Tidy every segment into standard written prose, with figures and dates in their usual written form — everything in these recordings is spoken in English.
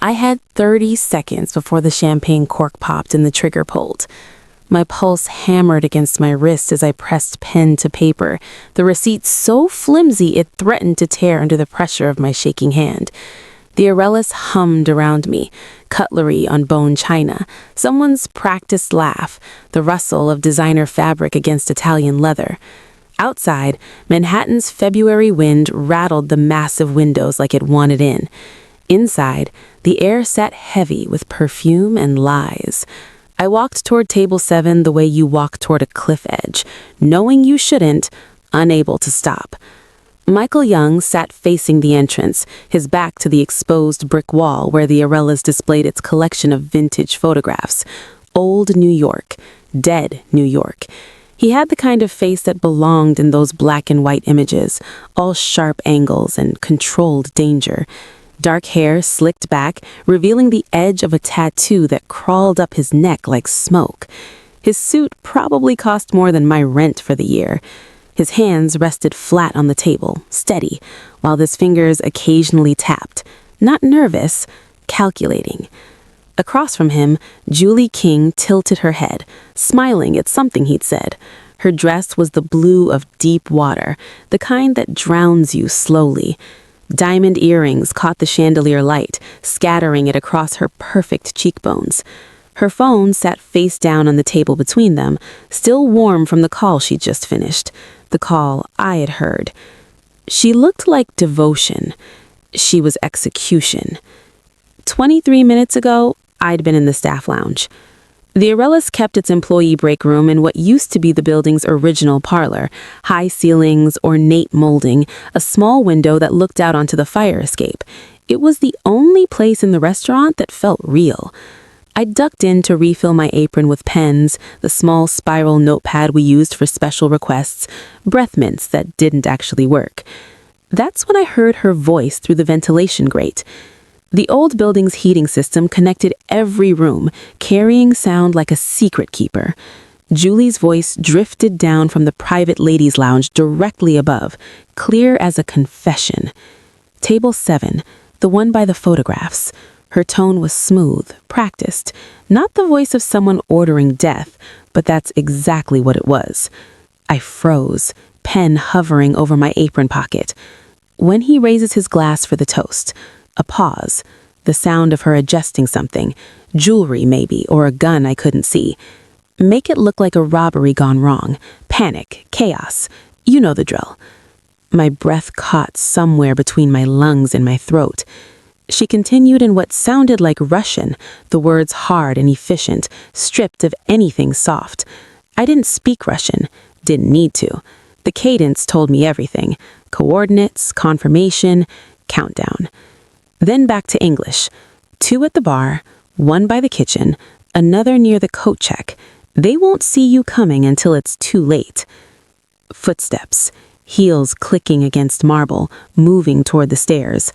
I had 30 seconds before the champagne cork popped and the trigger pulled. My pulse hammered against my wrist as I pressed pen to paper, the receipt so flimsy it threatened to tear under the pressure of my shaking hand. The Aurelius hummed around me, cutlery on bone china, someone's practiced laugh, the rustle of designer fabric against Italian leather. Outside, Manhattan's February wind rattled the massive windows like it wanted in. Inside, the air sat heavy with perfume and lies. I walked toward table 7 the way you walk toward a cliff edge, knowing you shouldn't, unable to stop. Michael Young sat facing the entrance, his back to the exposed brick wall where the Aurelius displayed its collection of vintage photographs. Old New York. Dead New York. He had the kind of face that belonged in those black and white images, all sharp angles and controlled danger. Dark hair slicked back, revealing the edge of a tattoo that crawled up his neck like smoke. His suit probably cost more than my rent for the year. His hands rested flat on the table, steady, while his fingers occasionally tapped, not nervous, calculating. Across from him, Julie King tilted her head, smiling at something he'd said. Her dress was the blue of deep water, the kind that drowns you slowly. Diamond earrings caught the chandelier light, scattering it across her perfect cheekbones. Her phone sat face down on the table between them, still warm from the call she'd just finished. The call I had heard. She looked like devotion. She was execution. 23 minutes ago, I'd been in the staff lounge. The Aurelius kept its employee break room in what used to be the building's original parlor, high ceilings, ornate molding, a small window that looked out onto the fire escape. It was the only place in the restaurant that felt real. I ducked in to refill my apron with pens, the small spiral notepad we used for special requests, breath mints that didn't actually work. That's when I heard her voice through the ventilation grate. The old building's heating system connected every room, carrying sound like a secret keeper. Julie's voice drifted down from the private ladies' lounge directly above, clear as a confession. Table 7, the one by the photographs. Her tone was smooth, practiced, not the voice of someone ordering death, but that's exactly what it was. I froze, pen hovering over my apron pocket. When he raises his glass for the toast, a pause, the sound of her adjusting something, jewelry maybe, or a gun I couldn't see. Make it look like a robbery gone wrong, panic, chaos, you know the drill. My breath caught somewhere between my lungs and my throat. She continued in what sounded like Russian, the words hard and efficient, stripped of anything soft. I didn't speak Russian, didn't need to. The cadence told me everything. Coordinates, confirmation, countdown. Then back to English. 2 at the bar, 1 by the kitchen, another near the coat check. They won't see you coming until it's too late. Footsteps, heels clicking against marble, moving toward the stairs.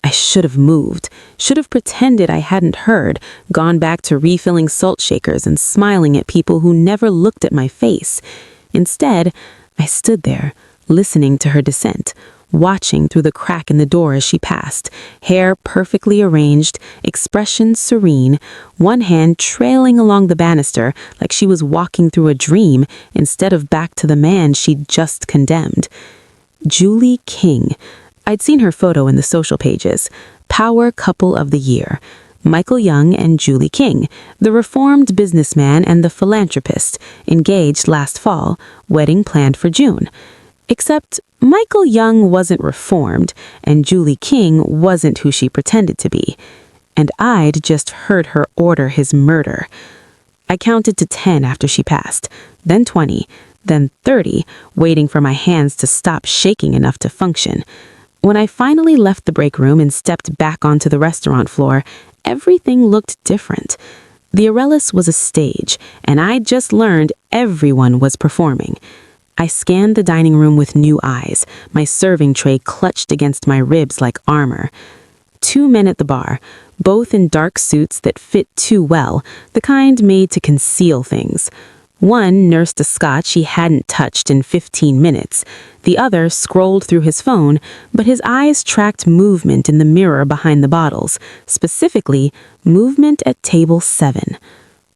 I should have moved, should have pretended I hadn't heard, gone back to refilling salt shakers and smiling at people who never looked at my face. Instead, I stood there, listening to her descent, watching through the crack in the door as she passed, hair perfectly arranged, expression serene, one hand trailing along the banister like she was walking through a dream instead of back to the man she'd just condemned. Julie King. I'd seen her photo in the social pages. Power couple of the year. Michael Young and Julie King, the reformed businessman and the philanthropist, engaged last fall, wedding planned for June. Except Michael Young wasn't reformed, and Julie King wasn't who she pretended to be. And I'd just heard her order his murder. I counted to 10 after she passed, then 20, then 30, waiting for my hands to stop shaking enough to function. When I finally left the break room and stepped back onto the restaurant floor, everything looked different. The Aurelius was a stage, and I'd just learned everyone was performing. I scanned the dining room with new eyes, my serving tray clutched against my ribs like armor. 2 men at the bar, both in dark suits that fit too well, the kind made to conceal things. One nursed a scotch he hadn't touched in 15 minutes. The other scrolled through his phone, but his eyes tracked movement in the mirror behind the bottles, specifically movement at table 7.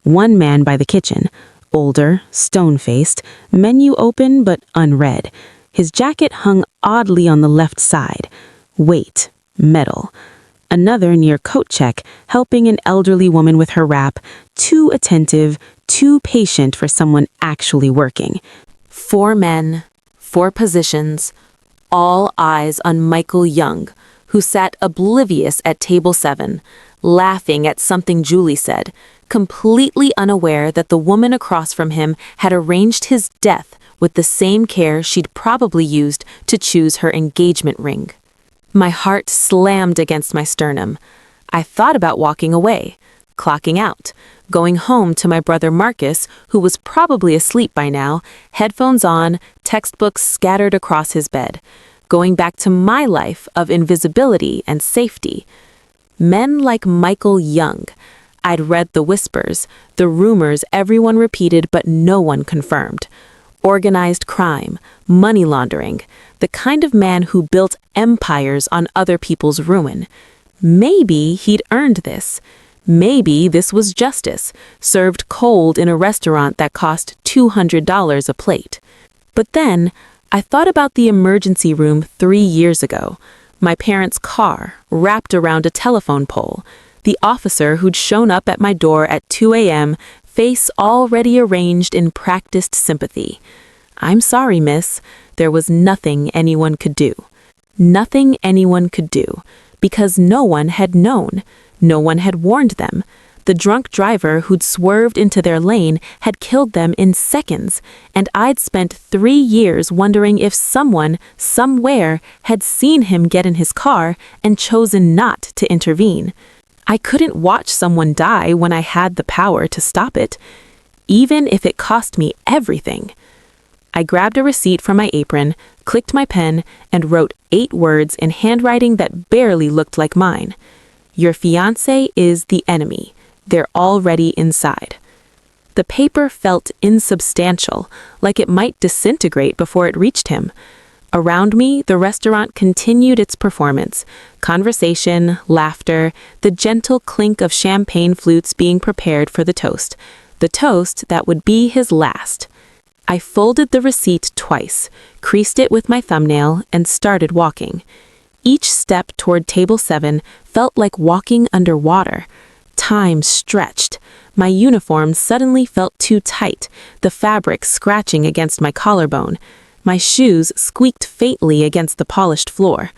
One man by the kitchen, older, stone-faced, menu open but unread. His jacket hung oddly on the left side. Weight, metal. Another near coat check, helping an elderly woman with her wrap, too attentive, too patient for someone actually working. 4 men, 4 positions, all eyes on Michael Young, who sat oblivious at table 7, laughing at something Julie said, completely unaware that the woman across from him had arranged his death with the same care she'd probably used to choose her engagement ring. My heart slammed against my sternum. I thought about walking away, clocking out, going home to my brother Marcus, who was probably asleep by now, headphones on, textbooks scattered across his bed, going back to my life of invisibility and safety. Men like Michael Young. I'd read the whispers, the rumors everyone repeated but no one confirmed. Organized crime, money laundering, the kind of man who built empires on other people's ruin. Maybe he'd earned this. Maybe this was justice, served cold in a restaurant that cost $200 a plate. But then, I thought about the emergency room 3 years ago. My parents' car, wrapped around a telephone pole. The officer who'd shown up at my door at 2 a.m., face already arranged in practiced sympathy. "I'm sorry, miss. There was nothing anyone could do." Nothing anyone could do, because no one had known. No one had warned them. The drunk driver who'd swerved into their lane had killed them in seconds, and I'd spent 3 years wondering if someone, somewhere, had seen him get in his car and chosen not to intervene. I couldn't watch someone die when I had the power to stop it, even if it cost me everything. I grabbed a receipt from my apron, clicked my pen, and wrote 8 words in handwriting that barely looked like mine. "Your fiancé is the enemy. They're already inside." The paper felt insubstantial, like it might disintegrate before it reached him. Around me, the restaurant continued its performance. Conversation, laughter, the gentle clink of champagne flutes being prepared for the toast. The toast that would be his last. I folded the receipt twice, creased it with my thumbnail, and started walking. Each step toward table 7 felt like walking underwater. Time stretched. My uniform suddenly felt too tight, the fabric scratching against my collarbone. My shoes squeaked faintly against the polished floor.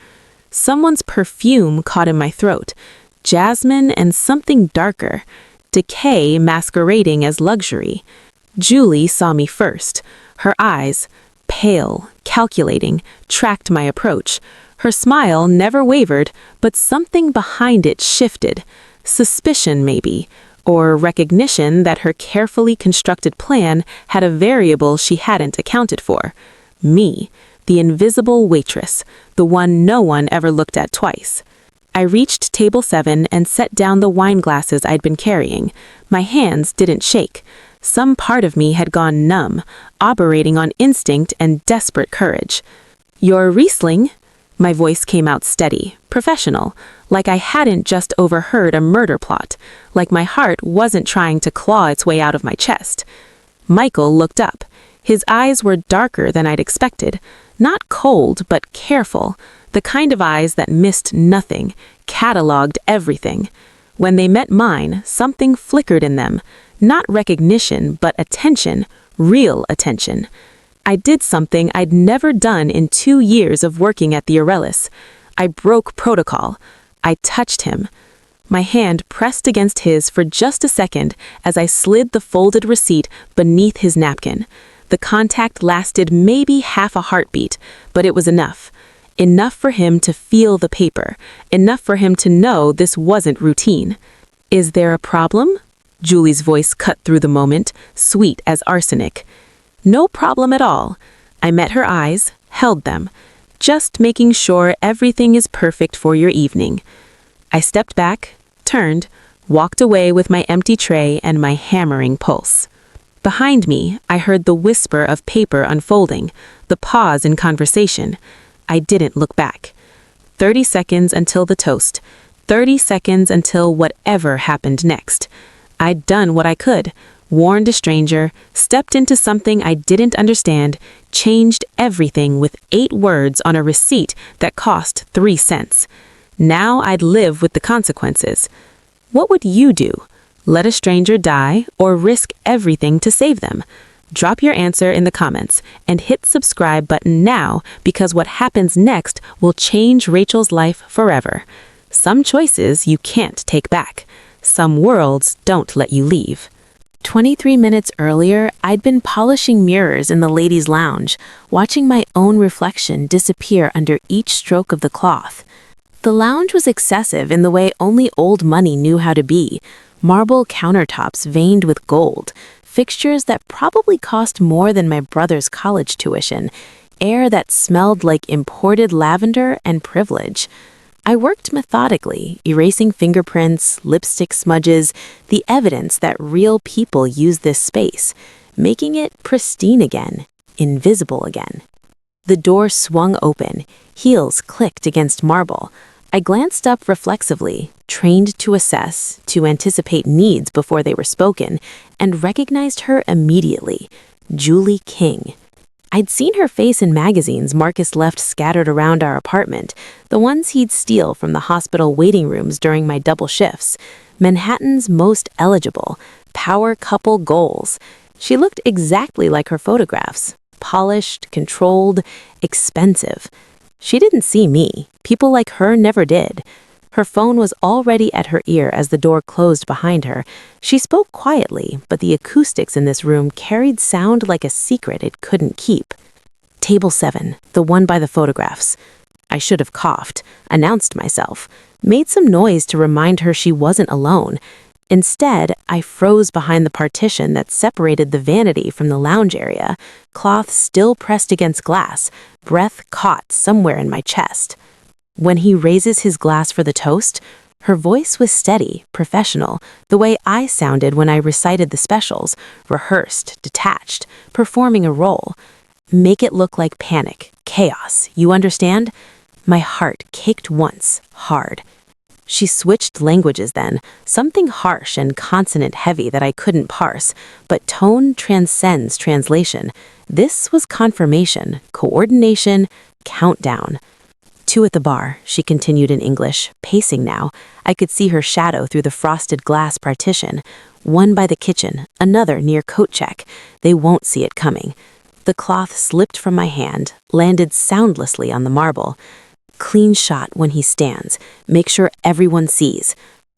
Someone's perfume caught in my throat. Jasmine and something darker. Decay masquerading as luxury. Julie saw me first. Her eyes, pale, calculating, tracked my approach. Her smile never wavered, but something behind it shifted. Suspicion, maybe, or recognition that her carefully constructed plan had a variable she hadn't accounted for. Me, the invisible waitress, the one no one ever looked at twice. I reached table 7 and set down the wine glasses I'd been carrying. My hands didn't shake. Some part of me had gone numb, operating on instinct and desperate courage. "Your Riesling?" My voice came out steady, professional, like I hadn't just overheard a murder plot, like my heart wasn't trying to claw its way out of my chest. Michael looked up. His eyes were darker than I'd expected, not cold but careful, the kind of eyes that missed nothing, cataloged everything. When they met mine, something flickered in them, not recognition but attention, real attention. I did something I'd never done in 2 years of working at the Aurelius. I broke protocol. I touched him. My hand pressed against his for just a second as I slid the folded receipt beneath his napkin. The contact lasted maybe half a heartbeat, but it was enough. Enough for him to feel the paper. Enough for him to know this wasn't routine. "Is there a problem?" Julie's voice cut through the moment, sweet as arsenic. "No problem at all." I met her eyes, held them. "Just making sure everything is perfect for your evening." I stepped back, turned, walked away with my empty tray and my hammering pulse. Behind me, I heard the whisper of paper unfolding, the pause in conversation. I didn't look back. 30 seconds until the toast. 30 seconds until whatever happened next. I'd done what I could, warned a stranger, stepped into something I didn't understand, changed everything with 8 words on a receipt that cost 3 cents. Now I'd live with the consequences. What would you do? Let a stranger die or risk everything to save them? Drop your answer in the comments and hit subscribe button now, because what happens next will change Rachel's life forever. Some choices you can't take back. Some worlds don't let you leave. 23 minutes earlier, I'd been polishing mirrors in the ladies' lounge, watching my own reflection disappear under each stroke of the cloth. The lounge was excessive in the way only old money knew how to be. Marble countertops veined with gold, fixtures that probably cost more than my brother's college tuition, air that smelled like imported lavender and privilege. I worked methodically, erasing fingerprints, lipstick smudges, the evidence that real people use this space, making it pristine again, invisible again. The door swung open, heels clicked against marble. I glanced up reflexively, trained to assess, to anticipate needs before they were spoken, and recognized her immediately, Julie King. I'd seen her face in magazines Marcus left scattered around our apartment, the ones he'd steal from the hospital waiting rooms during my double shifts. Manhattan's most eligible, power couple goals. She looked exactly like her photographs, polished, controlled, expensive. She didn't see me. People like her never did. Her phone was already at her ear as the door closed behind her. She spoke quietly, but the acoustics in this room carried sound like a secret it couldn't keep. Table 7, the one by the photographs. I should have coughed, announced myself, made some noise to remind her she wasn't alone. Instead, I froze behind the partition that separated the vanity from the lounge area, cloth still pressed against glass, breath caught somewhere in my chest. When he raises his glass for the toast, her voice was steady, professional, the way I sounded when I recited the specials, rehearsed, detached, performing a role. Make it look like panic, chaos, you understand? My heart kicked once, hard. She switched languages then, something harsh and consonant-heavy that I couldn't parse, but tone transcends translation. This was confirmation, coordination, countdown. 2 at the bar, she continued in English, pacing now. I could see her shadow through the frosted glass partition. 1 by the kitchen, another near coat check. They won't see it coming. The cloth slipped from my hand, landed soundlessly on the marble. Clean shot when he stands. Make sure everyone sees.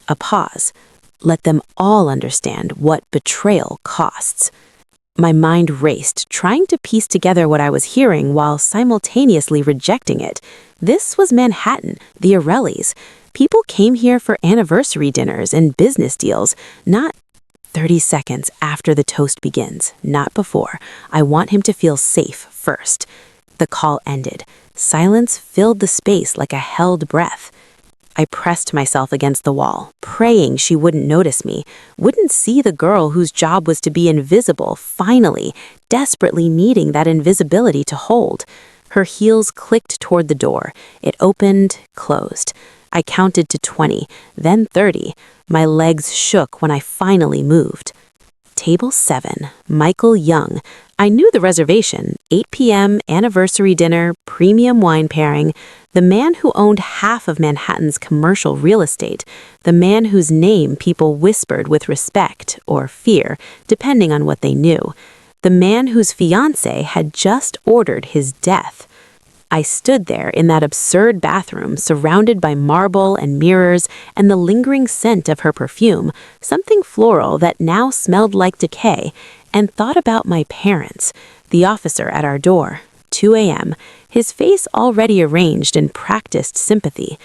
A pause. Let them all understand what betrayal costs. My mind raced, trying to piece together what I was hearing while simultaneously rejecting it. This was Manhattan, the Arellis. People came here for anniversary dinners and business deals, not 30 seconds after the toast begins, not before. I want him to feel safe first. The call ended. Silence filled the space like a held breath. I pressed myself against the wall, praying she wouldn't notice me, wouldn't see the girl whose job was to be invisible, finally, desperately needing that invisibility to hold. Her heels clicked toward the door. It opened, closed. I counted to 20, then 30. My legs shook when I finally moved. Table 7, Michael Young. I knew the reservation, 8 p.m., anniversary dinner, premium wine pairing, the man who owned half of Manhattan's commercial real estate, the man whose name people whispered with respect or fear, depending on what they knew, the man whose fiancée had just ordered his death. I stood there in that absurd bathroom, surrounded by marble and mirrors and the lingering scent of her perfume, something floral that now smelled like decay, and thought about my parents, the officer at our door, 2 a.m., his face already arranged in practiced sympathy.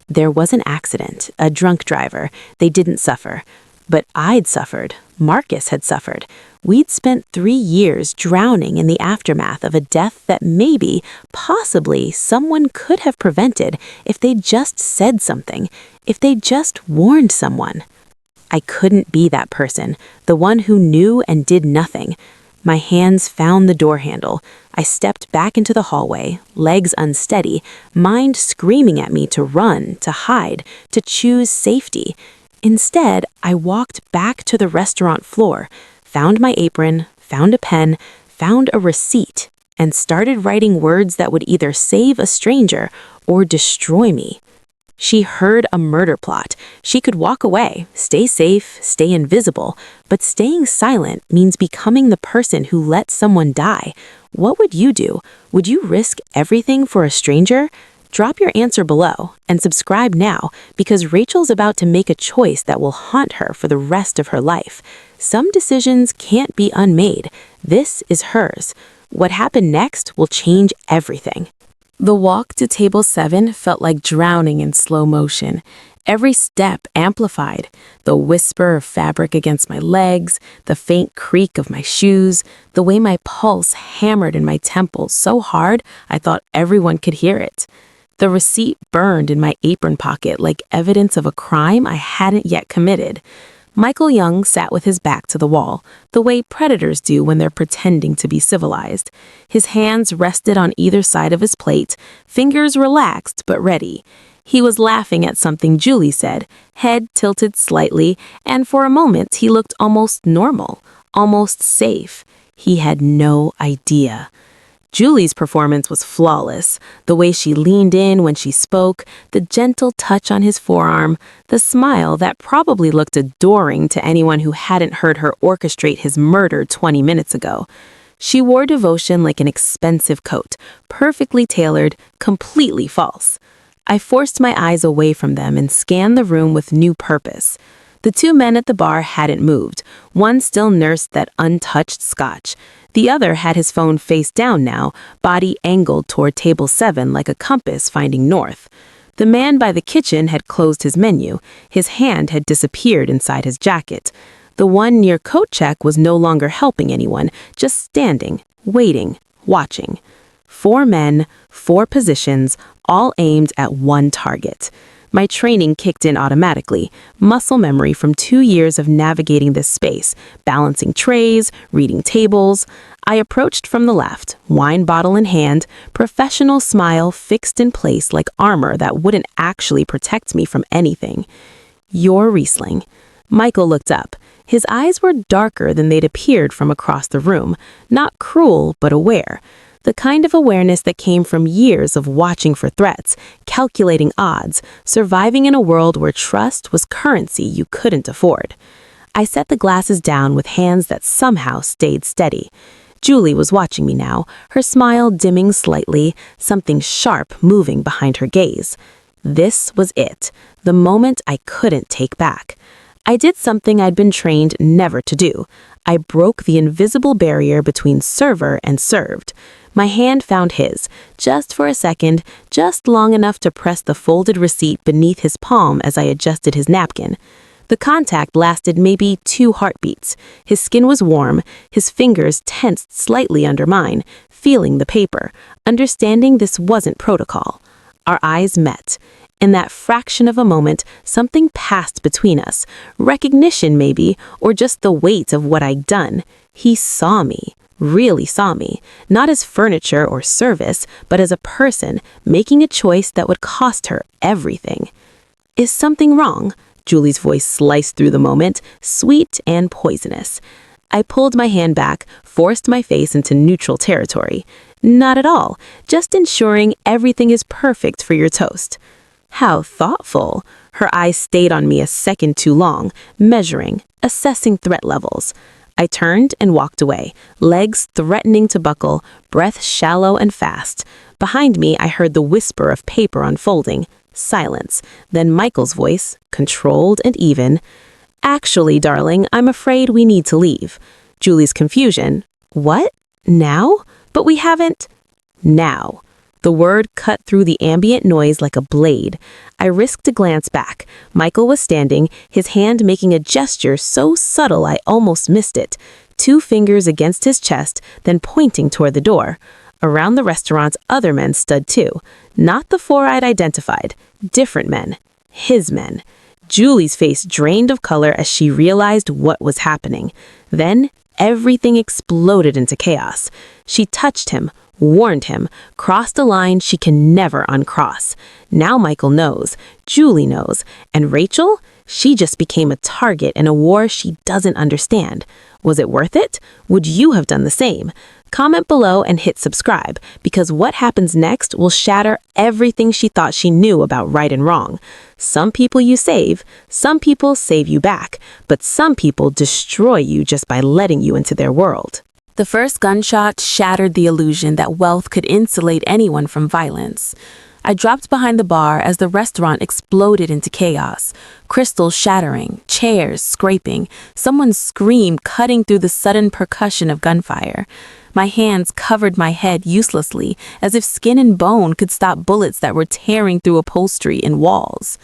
There was an accident, a drunk driver. They didn't suffer. But I'd suffered. Marcus had suffered. We'd spent 3 years drowning in the aftermath of a death that maybe, possibly, someone could have prevented if they'd just said something, if they'd just warned someone. I couldn't be that person, the one who knew and did nothing. My hands found the door handle. I stepped back into the hallway, legs unsteady, mind screaming at me to run, to hide, to choose safety. Instead, I walked back to the restaurant floor, found my apron, found a pen, found a receipt, and started writing words that would either save a stranger or destroy me. She heard a murder plot. She could walk away, stay safe, stay invisible, but staying silent means becoming the person who let someone die. What would you do? Would you risk everything for a stranger? Drop your answer below and subscribe now, because Rachel's about to make a choice that will haunt her for the rest of her life. Some decisions can't be unmade. This is hers. What happened next will change everything. The walk to table 7 felt like drowning in slow motion. Every step amplified. The whisper of fabric against my legs, the faint creak of my shoes, the way my pulse hammered in my temples so hard I thought everyone could hear it. The receipt burned in my apron pocket like evidence of a crime I hadn't yet committed. Michael Young sat with his back to the wall, the way predators do when they're pretending to be civilized. His hands rested on either side of his plate, fingers relaxed but ready. He was laughing at something Julie said, head tilted slightly, and for a moment he looked almost normal, almost safe. He had no idea. Julie's performance was flawless. The way she leaned in when she spoke, the gentle touch on his forearm, the smile that probably looked adoring to anyone who hadn't heard her orchestrate his murder 20 minutes ago. She wore devotion like an expensive coat, perfectly tailored, completely false. I forced my eyes away from them and scanned the room with new purpose. The 2 men at the bar hadn't moved. One still nursed that untouched scotch. The other had his phone face down now, body angled toward table 7 like a compass finding north. The man by the kitchen had closed his menu. His hand had disappeared inside his jacket. The one near coat check was no longer helping anyone, just standing, waiting, watching. 4 men, 4 positions, all aimed at one target. My training kicked in automatically, muscle memory from 2 years of navigating this space, balancing trays, reading tables. I approached from the left, wine bottle in hand, professional smile fixed in place like armor that wouldn't actually protect me from anything. "You're Riesling." Michael looked up. His eyes were darker than they'd appeared from across the room, not cruel but aware. The kind of awareness that came from years of watching for threats, calculating odds, surviving in a world where trust was currency you couldn't afford. I set the glasses down with hands that somehow stayed steady. Julie was watching me now, her smile dimming slightly, something sharp moving behind her gaze. This was it, the moment I couldn't take back. I did something I'd been trained never to do. I broke the invisible barrier between server and served. My hand found his, just for a second, just long enough to press the folded receipt beneath his palm as I adjusted his napkin. The contact lasted maybe 2 heartbeats. His skin was warm, his fingers tensed slightly under mine, feeling the paper, understanding this wasn't protocol. Our eyes met. In that fraction of a moment, something passed between us. Recognition maybe, or just the weight of what I'd done. He saw me. Really saw me, not as furniture or service, but as a person making a choice that would cost her everything. "Is something wrong?" Julie's voice sliced through the moment, sweet and poisonous. I pulled my hand back, forced my face into neutral territory. "Not at all, just ensuring everything is perfect for your toast." How thoughtful. Her eyes stayed on me a second too long, measuring, assessing threat levels. I turned and walked away, legs threatening to buckle, breath shallow and fast. Behind me, I heard the whisper of paper unfolding. Silence. Then Michael's voice, controlled and even. "Actually, darling, I'm afraid we need to leave." Julie's confusion. "What? Now? But we haven't—" "Now." The word cut through the ambient noise like a blade. I risked a glance back. Michael was standing, his hand making a gesture so subtle I almost missed it. 2 fingers against his chest, then pointing toward the door. Around the restaurant, other men stood too. Not the 4 I'd identified. Different men. His men. Julie's face drained of color as she realized what was happening. Then, everything exploded into chaos. She touched him, warned him, crossed a line she can never uncross. Now Michael knows, Julie knows, and Rachel? She just became a target in a war she doesn't understand. Was it worth it? Would you have done the same? Comment below and hit subscribe, because what happens next will shatter everything she thought she knew about right and wrong. Some people you save, some people save you back, but some people destroy you just by letting you into their world. The first gunshot shattered the illusion that wealth could insulate anyone from violence. I dropped behind the bar as the restaurant exploded into chaos. Crystals shattering, chairs scraping, someone's scream cutting through the sudden percussion of gunfire. My hands covered my head uselessly, as if skin and bone could stop bullets that were tearing through upholstery and walls.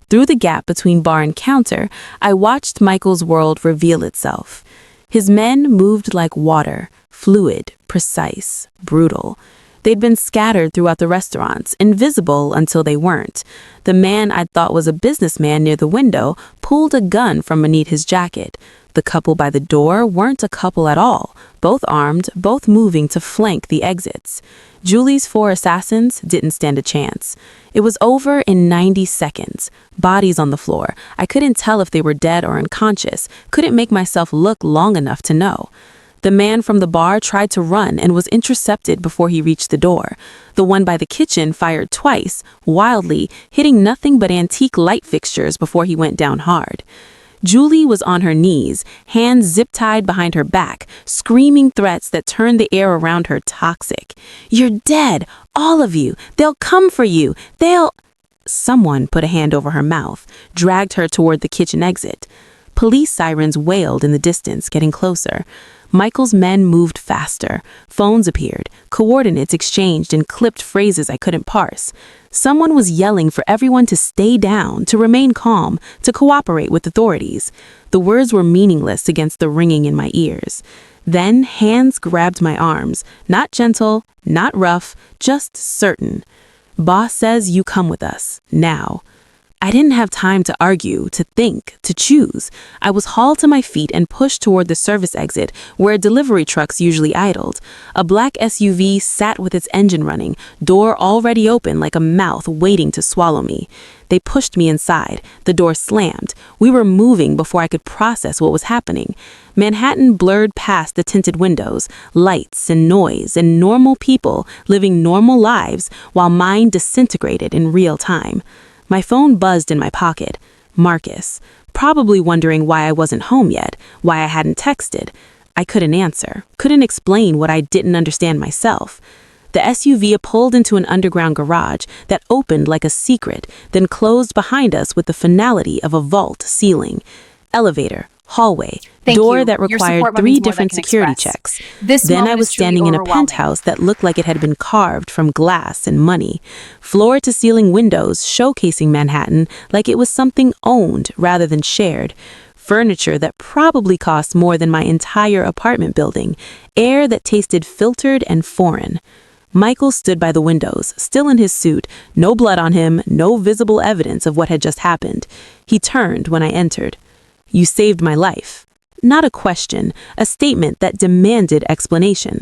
Through the gap between bar and counter, I watched Michael's world reveal itself. His men moved like water, fluid, precise, brutal. They'd been scattered throughout the restaurants, invisible until they weren't. The man I'd thought was a businessman near the window pulled a gun from beneath his jacket. The couple by the door weren't a couple at all, both armed, both moving to flank the exits. Julie's 4 assassins didn't stand a chance. It was over in 90 seconds. Bodies on the floor. I couldn't tell if they were dead or unconscious, couldn't make myself look long enough to know. The man from the bar tried to run and was intercepted before he reached the door. The one by the kitchen fired twice, wildly, hitting nothing but antique light fixtures before he went down hard. Julie was on her knees, hands zip-tied behind her back, screaming threats that turned the air around her toxic. "You're dead, all of you. They'll come for you. They'll—" Someone put a hand over her mouth, dragged her toward the kitchen exit. Police sirens wailed in the distance, getting closer. Michael's men moved faster. Phones appeared, coordinates exchanged in clipped phrases I couldn't parse. Someone was yelling for everyone to stay down, to remain calm, to cooperate with authorities. The words were meaningless against the ringing in my ears. Then hands grabbed my arms, not gentle, not rough, just certain. "Boss says you come with us, now." I didn't have time to argue, to think, to choose. I was hauled to my feet and pushed toward the service exit, where delivery trucks usually idled. A black SUV sat with its engine running, door already open like a mouth waiting to swallow me. They pushed me inside. The door slammed. We were moving before I could process what was happening. Manhattan blurred past the tinted windows, lights and noise and normal people living normal lives, while mine disintegrated in real time. My phone buzzed in my pocket. Marcus, probably wondering why I wasn't home yet, why I hadn't texted. I couldn't answer, couldn't explain what I didn't understand myself. The SUV pulled into an underground garage that opened like a secret, then closed behind us with the finality of a vault ceiling. Elevator, hallway, door that required 3 different security checks. Then I was standing in a penthouse that looked like it had been carved from glass and money. Floor-to-ceiling windows showcasing Manhattan like it was something owned rather than shared. Furniture that probably cost more than my entire apartment building. Air that tasted filtered and foreign. Michael stood by the windows, still in his suit, no blood on him, no visible evidence of what had just happened. He turned when I entered. "You saved my life." Not a question, a statement that demanded explanation.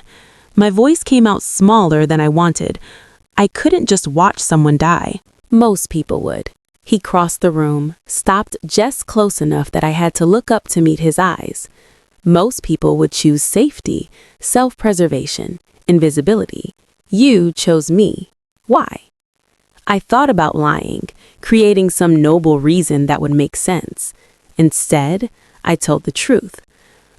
My voice came out smaller than I wanted. I couldn't just watch someone die. Most people would. He crossed the room, stopped just close enough that I had to look up to meet his eyes. Most people would choose safety, self-preservation, invisibility. You chose me. Why? I thought about lying, creating some noble reason that would make sense. Instead, I told the truth.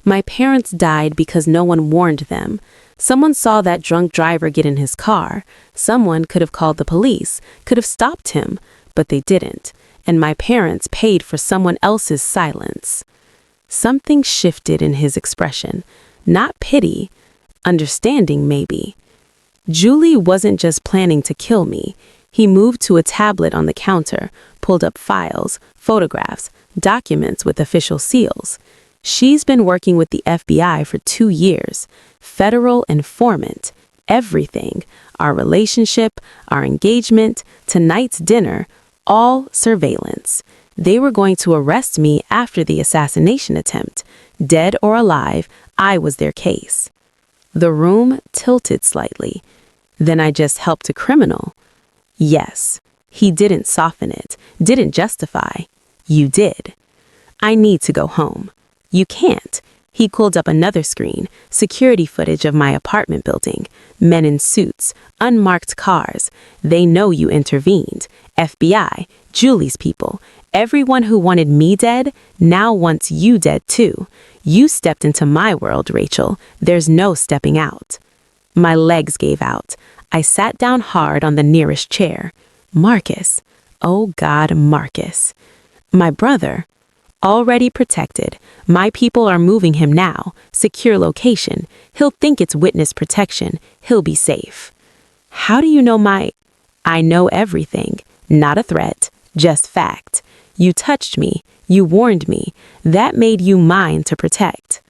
My parents died because no one warned them. Someone saw that drunk driver get in his car. Someone could have called the police, could have stopped him, but they didn't. And my parents paid for someone else's silence. Something shifted in his expression. Not pity, understanding maybe. Julie wasn't just planning to kill me. He moved to a tablet on the counter, pulled up files, photographs, documents with official seals. She's been working with the FBI for 2 years. Federal informant. Everything. Our relationship, our engagement, tonight's dinner. All surveillance. They were going to arrest me after the assassination attempt. Dead or alive, I was their case. The room tilted slightly. Then I just helped a criminal. Yes, he didn't soften it, didn't justify. You did. I need to go home. You can't. He pulled up another screen, security footage of my apartment building. Men in suits, unmarked cars. They know you intervened. FBI, Julie's people. Everyone who wanted me dead now wants you dead too. You stepped into my world, Rachel. There's no stepping out. My legs gave out. I sat down hard on the nearest chair. Marcus. Oh God, Marcus. My brother. Already protected. My people are moving him now. Secure location. He'll think it's witness protection. He'll be safe. How do you know I know everything. Not a threat, just fact. You touched me. You warned me. That made you mine to protect.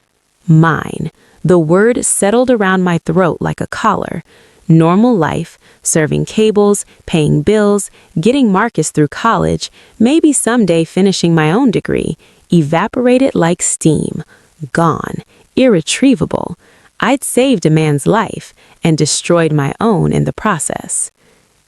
Mine. The word settled around my throat like a collar. Normal life, serving cables, paying bills, getting Marcus through college, maybe someday finishing my own degree, evaporated like steam. Gone. Irretrievable. I'd saved a man's life and destroyed my own in the process.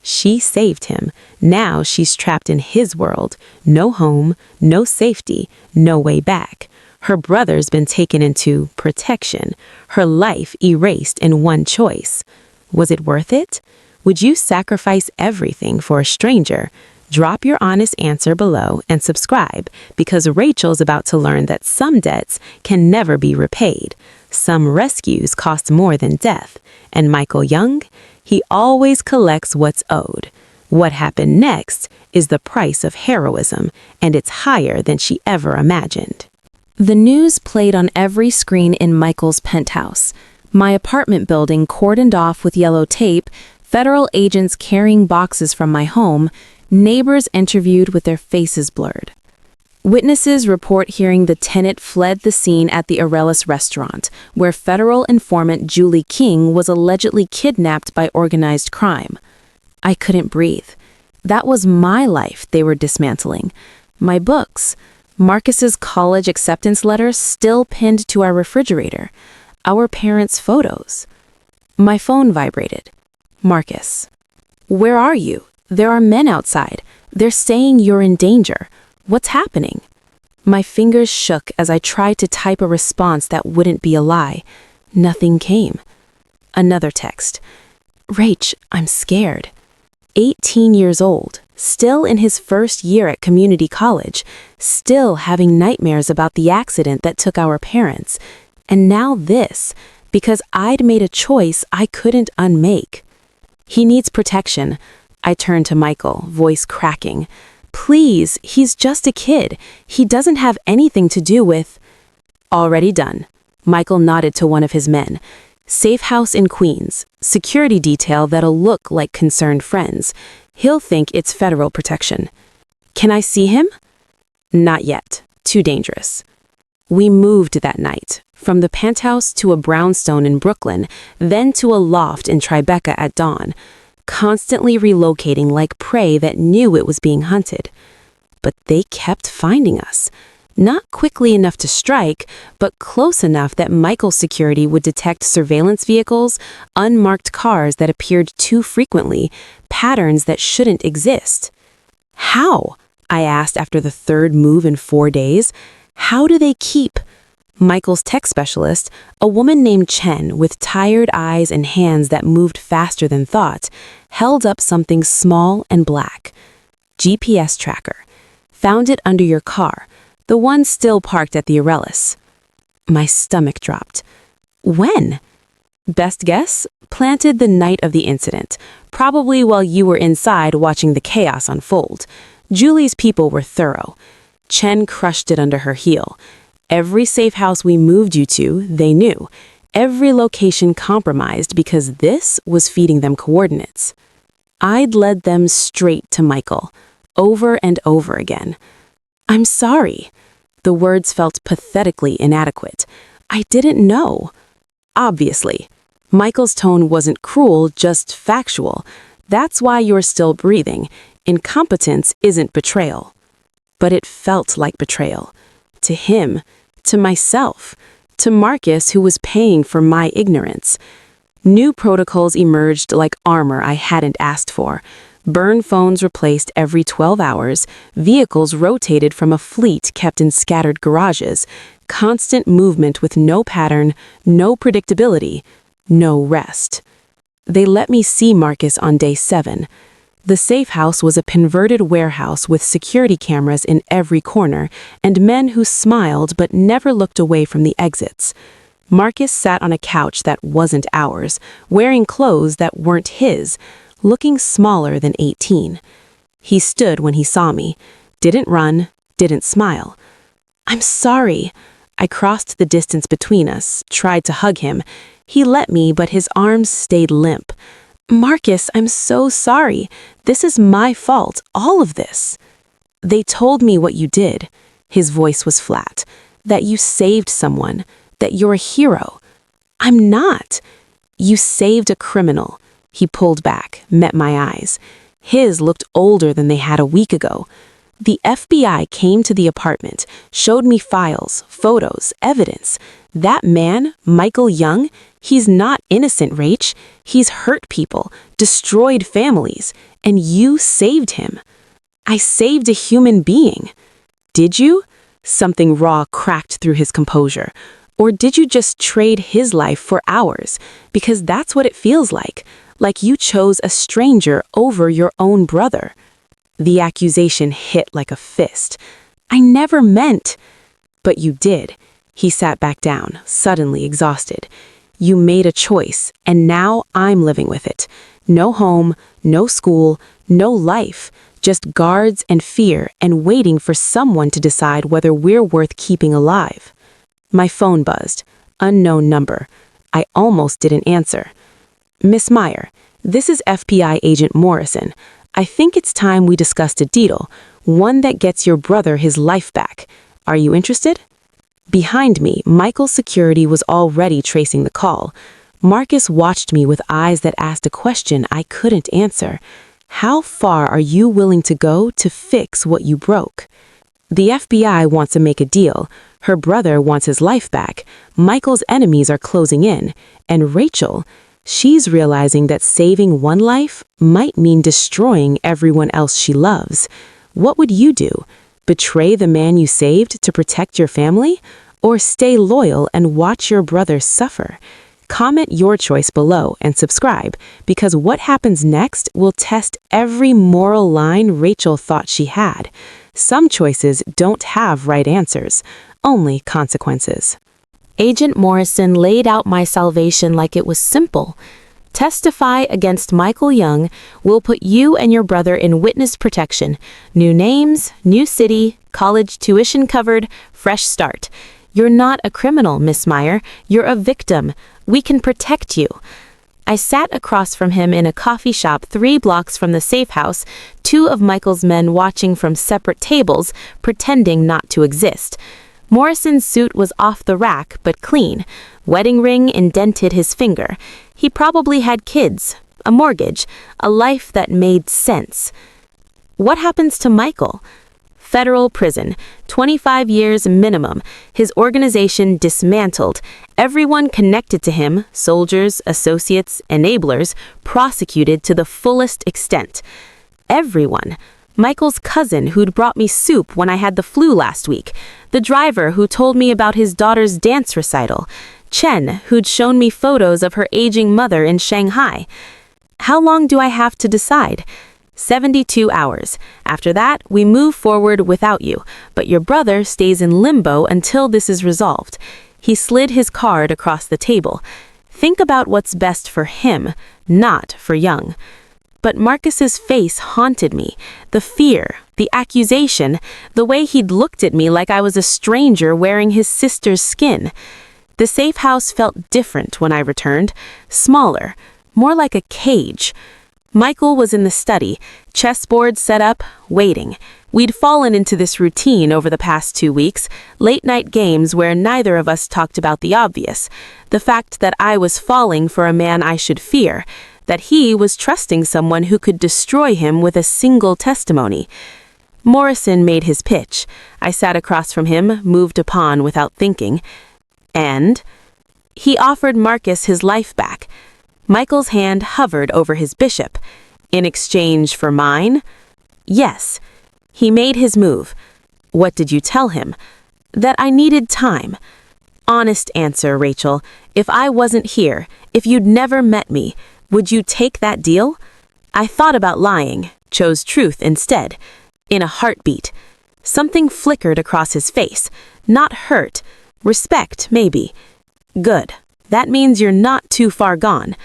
She saved him. Now she's trapped in his world. No home, no safety, no way back. Her brother's been taken into protection. Her life erased in one choice. Was it worth it? Would you sacrifice everything for a stranger? Drop your honest answer below and subscribe, because Rachel's about to learn that some debts can never be repaid. Some rescues cost more than death. And Michael Young, he always collects what's owed. What happened next is the price of heroism, and it's higher than she ever imagined. The news played on every screen in Michael's penthouse. My apartment building cordoned off with yellow tape, federal agents carrying boxes from my home, neighbors interviewed with their faces blurred. Witnesses report hearing the tenant fled the scene at the Aurelius restaurant, where federal informant Julie King was allegedly kidnapped by organized crime. I couldn't breathe. That was my life they were dismantling. My books, Marcus's college acceptance letter still pinned to our refrigerator, our parents' photos. My phone vibrated. Marcus. Where are you? There are men outside. They're saying you're in danger. What's happening? My fingers shook as I tried to type a response that wouldn't be a lie. Nothing came. Another text. Rach, I'm scared. 18 years old, still in his first year at community college, still having nightmares about the accident that took our parents. And now this, because I'd made a choice I couldn't unmake. He needs protection. I turned to Michael, voice cracking. Please, he's just a kid. He doesn't have anything to do with... Already done. Michael nodded to one of his men. Safe house in Queens. Security detail that'll look like concerned friends. He'll think it's federal protection. Can I see him? Not yet. Too dangerous. We moved that night, from the penthouse to a brownstone in Brooklyn, then to a loft in Tribeca at dawn, constantly relocating like prey that knew it was being hunted. But they kept finding us. Not quickly enough to strike, but close enough that Michael's security would detect surveillance vehicles, unmarked cars that appeared too frequently, patterns that shouldn't exist. How? I asked after the third move in 4 days. How do they keep? Michael's tech specialist, a woman named Chen with tired eyes and hands that moved faster than thought, held up something small and black. GPS tracker. Found it under your car, the one still parked at the Aurelius. My stomach dropped. When? Best guess? Planted the night of the incident, probably while you were inside watching the chaos unfold. Julie's people were thorough. Chen crushed it under her heel. Every safe house we moved you to, they knew. Every location compromised because this was feeding them coordinates. I'd led them straight to Michael, over and over again. I'm sorry. The words felt pathetically inadequate. I didn't know. Obviously. Michael's tone wasn't cruel, just factual. That's why you're still breathing. Incompetence isn't betrayal. But it felt like betrayal. To him, to myself, to Marcus, who was paying for my ignorance. New protocols emerged like armor I hadn't asked for. Burn phones replaced every 12 hours, vehicles rotated from a fleet kept in scattered garages, constant movement with no pattern, no predictability, no rest. They let me see Marcus on day 7. The safe house was a converted warehouse with security cameras in every corner and men who smiled but never looked away from the exits. Marcus sat on a couch that wasn't ours, wearing clothes that weren't his, looking smaller than 18. He stood when he saw me, didn't run, didn't smile. "I'm sorry." I crossed the distance between us, tried to hug him. He let me, but his arms stayed limp. "Marcus, I'm so sorry. This is my fault, all of this." "They told me what you did." His voice was flat. "That you saved someone, that you're a hero." "I'm not." "You saved a criminal." He pulled back, met my eyes. His looked older than they had a week ago. "The FBI came to the apartment, showed me files, photos, evidence. That man, Michael Young, he's not innocent, Rach. He's hurt people, destroyed families, and you saved him." "I saved a human being." "Did you?" Something raw cracked through his composure. "Or did you just trade his life for ours? Because that's what it feels like you chose a stranger over your own brother." The accusation hit like a fist. "I never meant." "But you did." He sat back down, suddenly exhausted. "You made a choice, and now I'm living with it. No home, no school, no life, just guards and fear and waiting for someone to decide whether we're worth keeping alive." My phone buzzed. Unknown number. I almost didn't answer. "Miss Meyer, this is FBI Agent Morrison. I think it's time we discussed a deal, one that gets your brother his life back. Are you interested?" Behind me, Michael's security was already tracing the call. Marcus watched me with eyes that asked a question I couldn't answer. How far are you willing to go to fix what you broke? The FBI wants to make a deal. Her brother wants his life back. Michael's enemies are closing in. And Rachel, she's realizing that saving one life might mean destroying everyone else she loves. What would you do? Betray the man you saved to protect your family? Or stay loyal and watch your brother suffer? Comment your choice below and subscribe, because what happens next will test every moral line Rachel thought she had. Some choices don't have right answers, only consequences. Agent Morrison laid out my salvation like it was simple. Testify against Michael Young. We'll put you and your brother in witness protection. New names, new city, college tuition covered, fresh start. You're not a criminal, Miss Meyer. You're a victim. We can protect you. I sat across from him in a coffee shop 3 blocks from the safe house, 2 of Michael's men watching from separate tables, pretending not to exist. Morrison's suit was off the rack, but clean. Wedding ring indented his finger. He probably had kids, a mortgage, a life that made sense. What happens to Michael? Federal prison, 25 years minimum, his organization dismantled, everyone connected to him, soldiers, associates, enablers, prosecuted to the fullest extent. Everyone. Michael's cousin who'd brought me soup when I had the flu last week, the driver who told me about his daughter's dance recital, Chen, who'd shown me photos of her aging mother in Shanghai. How long do I have to decide? 72 hours. After that, we move forward without you, but your brother stays in limbo until this is resolved. He slid his card across the table. Think about what's best for him, not for Young. But Marcus's face haunted me. The fear, the accusation, the way he'd looked at me like I was a stranger wearing his sister's skin. The safe house felt different when I returned, smaller, more like a cage. Michael was in the study, chessboard set up, waiting. We'd fallen into this routine over the past 2 weeks, late-night games where neither of us talked about the obvious, the fact that I was falling for a man I should fear, that he was trusting someone who could destroy him with a single testimony. Morrison made his pitch. I sat across from him, moved upon without thinking. And he offered Marcus his life back. Michael's hand hovered over his bishop. In exchange for mine? Yes. He made his move. What did you tell him? That I needed time. Honest answer, Rachel. If I wasn't here, if you'd never met me, would you take that deal? I thought about lying, chose truth instead. In a heartbeat. Something flickered across his face. Not hurt. Respect, maybe. Good. That means you're not too far gone.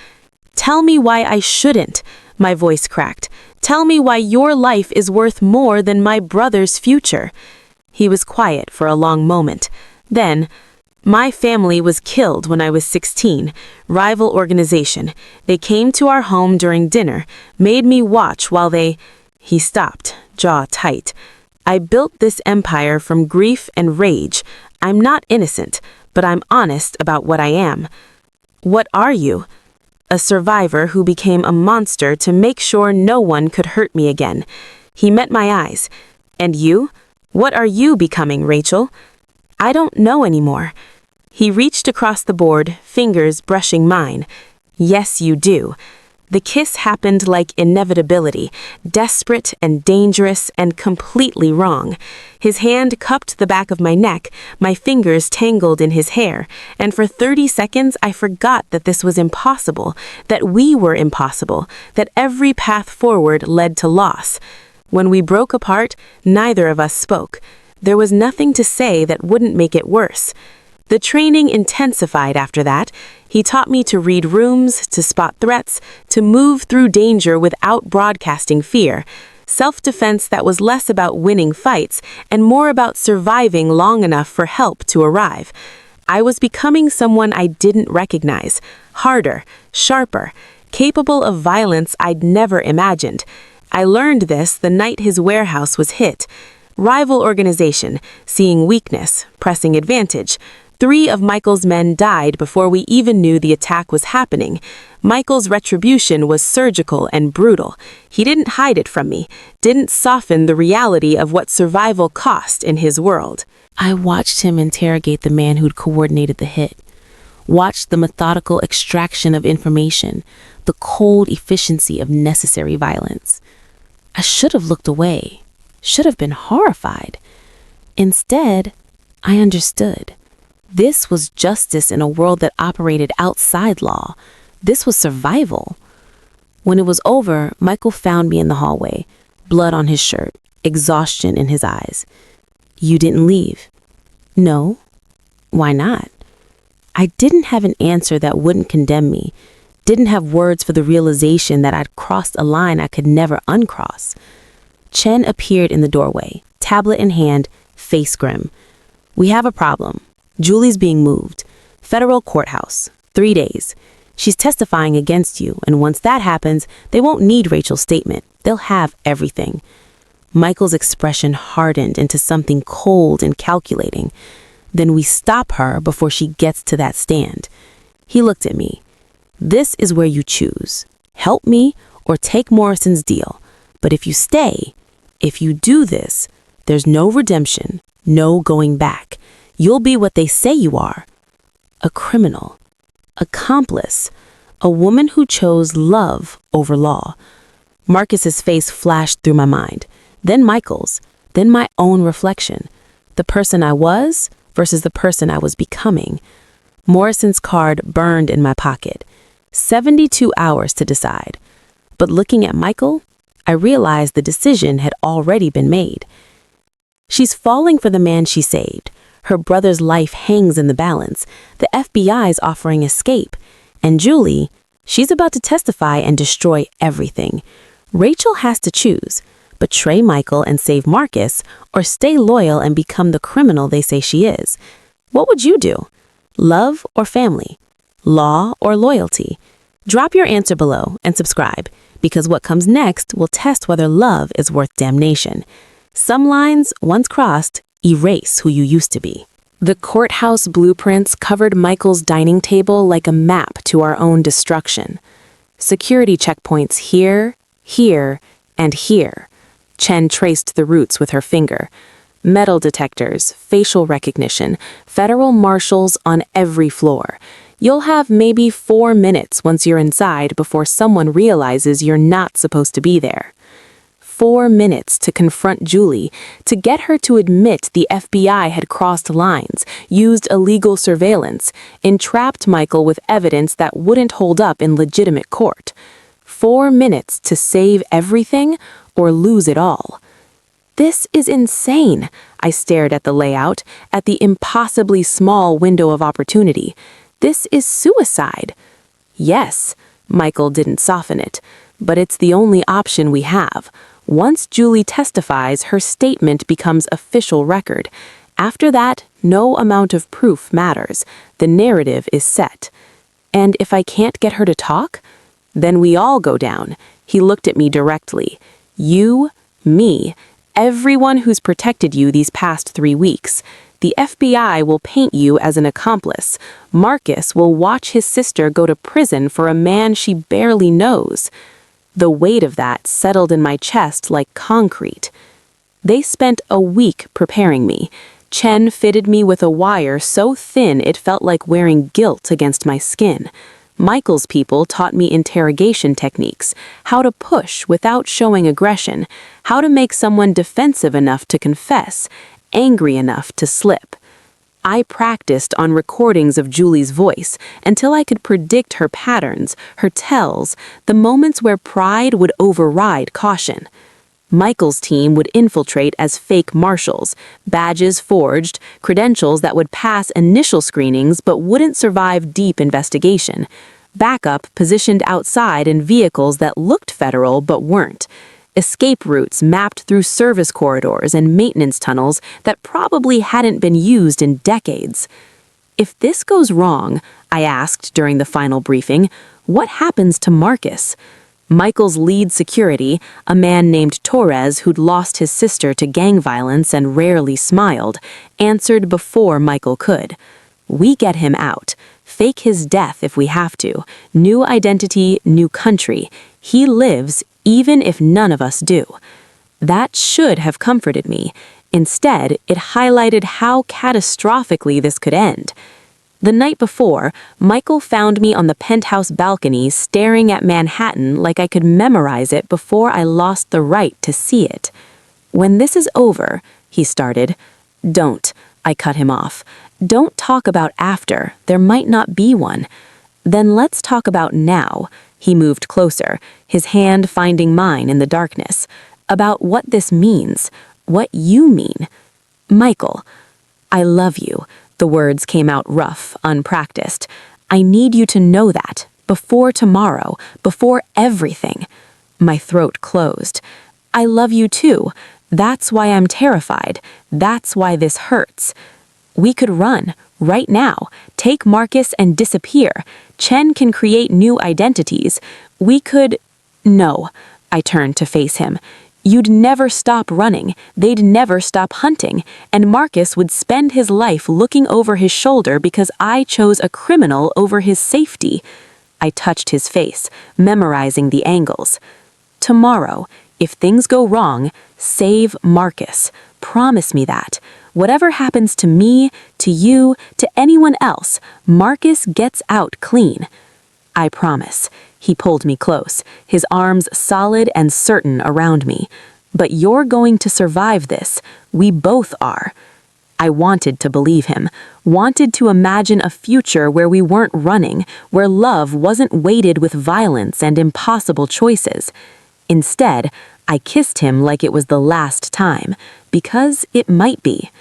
Tell me why I shouldn't, my voice cracked. Tell me why your life is worth more than my brother's future. He was quiet for a long moment. Then, my family was killed when I was 16. Rival organization. They came to our home during dinner, made me watch while they... He stopped, jaw tight. I built this empire from grief and rage. I'm not innocent, but I'm honest about what I am. What are you? A survivor who became a monster to make sure no one could hurt me again. He met my eyes. And you? What are you becoming, Rachel? I don't know anymore. He reached across the board, fingers brushing mine. Yes, you do. The kiss happened like inevitability, desperate and dangerous and completely wrong. His hand cupped the back of my neck, my fingers tangled in his hair, and for 30 seconds I forgot that this was impossible, that we were impossible, that every path forward led to loss. When we broke apart, neither of us spoke. There was nothing to say that wouldn't make it worse. The training intensified after that. He taught me to read rooms, to spot threats, to move through danger without broadcasting fear. Self-defense that was less about winning fights and more about surviving long enough for help to arrive. I was becoming someone I didn't recognize, harder, sharper, capable of violence I'd never imagined. I learned this the night his warehouse was hit. Rival organization, seeing weakness, pressing advantage. 3 of Michael's men died before we even knew the attack was happening. Michael's retribution was surgical and brutal. He didn't hide it from me, didn't soften the reality of what survival cost in his world. I watched him interrogate the man who'd coordinated the hit. Watched the methodical extraction of information, the cold efficiency of necessary violence. I should have looked away, should have been horrified. Instead, I understood. This was justice in a world that operated outside law. This was survival. When it was over, Michael found me in the hallway, blood on his shirt, exhaustion in his eyes. You didn't leave. No. Why not? I didn't have an answer that wouldn't condemn me, didn't have words for the realization that I'd crossed a line I could never uncross. Chen appeared in the doorway, tablet in hand, face grim. We have a problem. Julie's being moved. Federal courthouse. 3 days. She's testifying against you, and once that happens, they won't need Rachel's statement. They'll have everything. Michael's expression hardened into something cold and calculating. Then we stop her before she gets to that stand. He looked at me. This is where you choose. Help me or take Morrison's deal. But if you stay, if you do this, there's no redemption, no going back. You'll be what they say you are. A criminal. Accomplice. A woman who chose love over law. Marcus's face flashed through my mind. Then Michael's. Then my own reflection. The person I was versus the person I was becoming. Morrison's card burned in my pocket. 72 hours to decide. But looking at Michael, I realized the decision had already been made. She's falling for the man she saved. Her brother's life hangs in the balance. The FBI's offering escape. And Julie, she's about to testify and destroy everything. Rachel has to choose. Betray Michael and save Marcus, or stay loyal and become the criminal they say she is. What would you do? Love or family? Law or loyalty? Drop your answer below and subscribe, because what comes next will test whether love is worth damnation. Some lines, once crossed, erase who you used to be. The courthouse blueprints covered Michael's dining table like a map to our own destruction. Security checkpoints here, here, and here. Chen traced the routes with her finger. Metal detectors, facial recognition, federal marshals on every floor. You'll have maybe 4 minutes once you're inside before someone realizes you're not supposed to be there. 4 minutes to confront Julie, to get her to admit the FBI had crossed lines, used illegal surveillance, entrapped Michael with evidence that wouldn't hold up in legitimate court. 4 minutes to save everything or lose it all. This is insane. I stared at the layout, at the impossibly small window of opportunity. This is suicide. Yes, Michael didn't soften it, but it's the only option we have. Once Julie testifies, her statement becomes official record. After that, no amount of proof matters. The narrative is set. And if I can't get her to talk, then we all go down. He looked at me directly. You, me, everyone who's protected you these past 3 weeks. The FBI will paint you as an accomplice. Marcus will watch his sister go to prison for a man she barely knows. The weight of that settled in my chest like concrete. They spent a week preparing me. Chen fitted me with a wire so thin it felt like wearing guilt against my skin. Michael's people taught me interrogation techniques, how to push without showing aggression, how to make someone defensive enough to confess, angry enough to slip. I practiced on recordings of Julie's voice until I could predict her patterns, her tells, the moments where pride would override caution. Michael's team would infiltrate as fake marshals, badges forged, credentials that would pass initial screenings but wouldn't survive deep investigation. Backup positioned outside in vehicles that looked federal but weren't. Escape routes mapped through service corridors and maintenance tunnels that probably hadn't been used in decades. If this goes wrong, I asked during the final briefing, what happens to Marcus? Michael's lead security, a man named Torres who'd lost his sister to gang violence and rarely smiled, answered before Michael could. We get him out. Fake his death if we have to. New identity, new country. He lives even if none of us do. That should have comforted me. Instead, it highlighted how catastrophically this could end. The night before, Michael found me on the penthouse balcony staring at Manhattan like I could memorize it before I lost the right to see it. When this is over, he started. Don't, I cut him off. Don't talk about after, there might not be one. Then let's talk about now. He moved closer, his hand finding mine in the darkness. About what this means, what you mean. Michael, I love you. The words came out rough, unpracticed. I need you to know that, before tomorrow, before everything. My throat closed. I love you too. That's why I'm terrified. That's why this hurts. We could run, right now, take Marcus and disappear. Chen can create new identities. We could... No, I turned to face him. You'd never stop running, they'd never stop hunting, and Marcus would spend his life looking over his shoulder because I chose a criminal over his safety. I touched his face, memorizing the angles. Tomorrow, if things go wrong, save Marcus. Promise me that. Whatever happens to me, to you, to anyone else, Marcus gets out clean. I promise. He pulled me close, his arms solid and certain around me. But you're going to survive this. We both are. I wanted to believe him, wanted to imagine a future where we weren't running, where love wasn't weighted with violence and impossible choices. Instead, I kissed him like it was the last time, because it might be.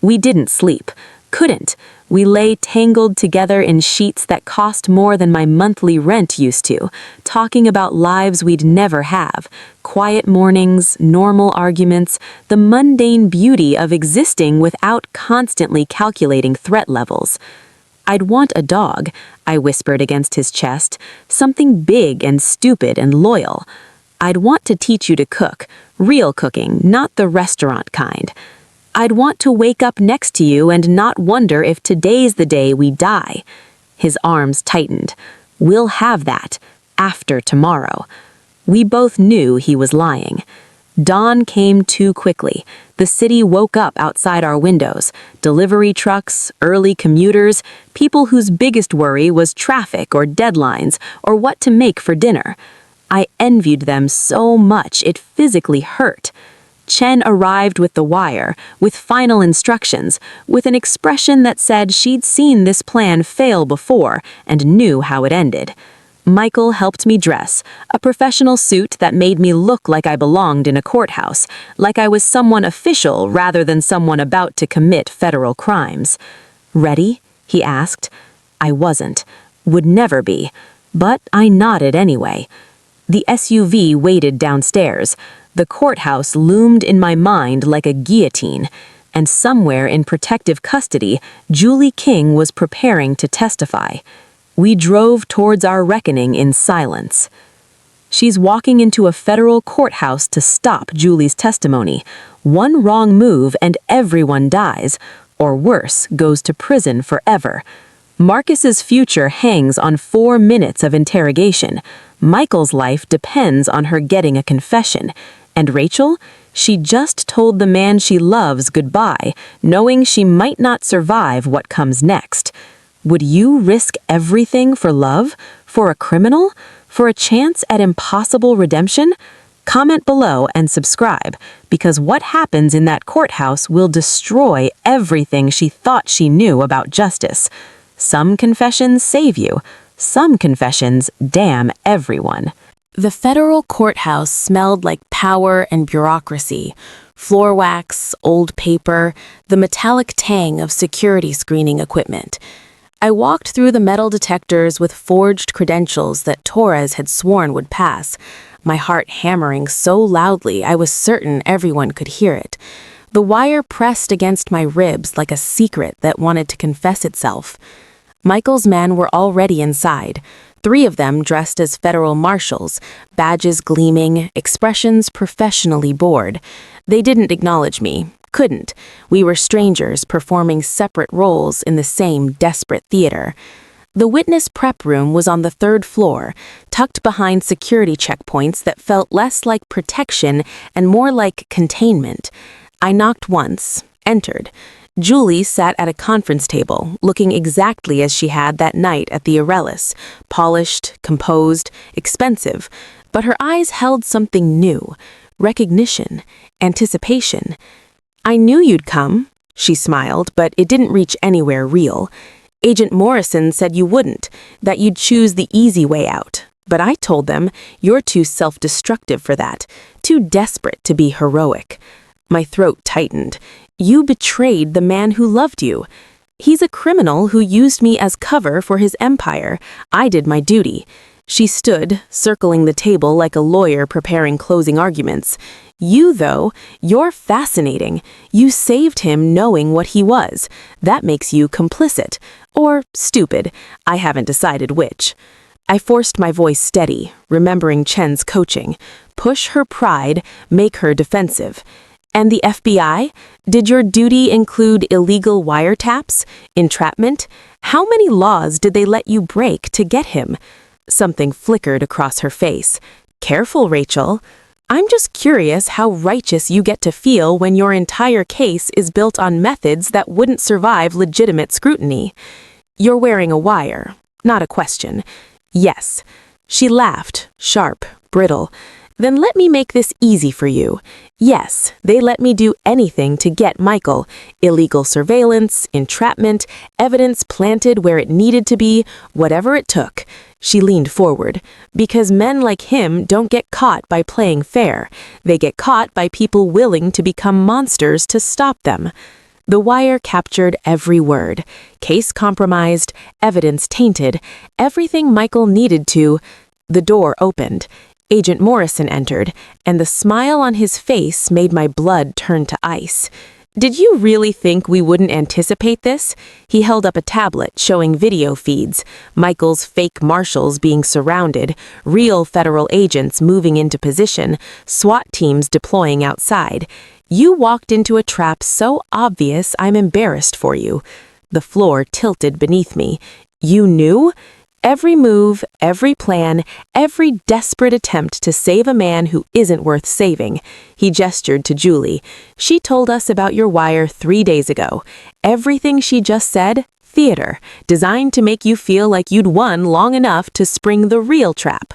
We didn't sleep. Couldn't. We lay tangled together in sheets that cost more than my monthly rent used to, talking about lives we'd never have, quiet mornings, normal arguments, the mundane beauty of existing without constantly calculating threat levels. I'd want a dog, I whispered against his chest, something big and stupid and loyal. I'd want to teach you to cook, real cooking, not the restaurant kind. I'd want to wake up next to you and not wonder if today's the day we die. His arms tightened. We'll have that. after tomorrow. We both knew he was lying. Dawn came too quickly. The city woke up outside our windows. Delivery trucks, early commuters, people whose biggest worry was traffic or deadlines or what to make for dinner. I envied them so much it physically hurt. Chen arrived with the wire, with final instructions, with an expression that said she'd seen this plan fail before and knew how it ended. Michael helped me dress, a professional suit that made me look like I belonged in a courthouse, like I was someone official rather than someone about to commit federal crimes. "Ready?" he asked. I wasn't, would never be, but I nodded anyway. The SUV waited downstairs. The courthouse loomed in my mind like a guillotine, and somewhere in protective custody, Julie King was preparing to testify. We drove towards our reckoning in silence. She's walking into a federal courthouse to stop Julie's testimony. One wrong move and everyone dies, or worse, goes to prison forever. Marcus's future hangs on 4 minutes of interrogation. Michael's life depends on her getting a confession. And Rachel? She just told the man she loves goodbye, knowing she might not survive what comes next. Would you risk everything for love? For a criminal? For a chance at impossible redemption? Comment below and subscribe, because what happens in that courthouse will destroy everything she thought she knew about justice. Some confessions save you. Some confessions damn everyone. The federal courthouse smelled like power and bureaucracy. Floor wax, old paper, the metallic tang of security screening equipment. I walked through the metal detectors with forged credentials that Torres had sworn would pass, my heart hammering so loudly I was certain everyone could hear it. The wire pressed against my ribs like a secret that wanted to confess itself. Michael's men were already inside, 3 of them dressed as federal marshals, badges gleaming, expressions professionally bored. They didn't acknowledge me. Couldn't. We were strangers performing separate roles in the same desperate theater. The witness prep room was on the 3rd floor, tucked behind security checkpoints that felt less like protection and more like containment. I knocked once, entered. Julie sat at a conference table, looking exactly as she had that night at the Aurelius, polished, composed, expensive, but her eyes held something new, recognition, anticipation. "I knew you'd come," she smiled, but it didn't reach anywhere real. "Agent Morrison said you wouldn't, that you'd choose the easy way out. But I told them, you're too self-destructive for that, too desperate to be heroic." My throat tightened. "You betrayed the man who loved you. He's a criminal who used me as cover for his empire. I did my duty." She stood, circling the table like a lawyer preparing closing arguments. "You, though, you're fascinating. You saved him knowing what he was. That makes you complicit. Or stupid. I haven't decided which." I forced my voice steady, remembering Chen's coaching. Push her pride, make her defensive. "And the FBI? Did your duty include illegal wiretaps? Entrapment? How many laws did they let you break to get him?" Something flickered across her face. "Careful, Rachel. I'm just curious how righteous you get to feel when your entire case is built on methods that wouldn't survive legitimate scrutiny. You're wearing a wire, not a question." "Yes." She laughed, sharp, brittle. "Then let me make this easy for you. Yes, they let me do anything to get Michael. Illegal surveillance, entrapment, evidence planted where it needed to be, whatever it took." She leaned forward. "Because men like him don't get caught by playing fair. They get caught by people willing to become monsters to stop them." The wire captured every word. Case compromised, evidence tainted, everything Michael needed to. The door opened. Agent Morrison entered, and the smile on his face made my blood turn to ice. "Did you really think we wouldn't anticipate this?" He held up a tablet showing video feeds, Michael's fake marshals being surrounded, real federal agents moving into position, SWAT teams deploying outside. "You walked into a trap so obvious I'm embarrassed for you." The floor tilted beneath me. "You knew?" Every move, every plan, every desperate attempt to save a man who isn't worth saving. He gestured to Julie. She told us about your wire 3 days ago. Everything she just said, theater, designed to make you feel like you'd won long enough to spring the real trap.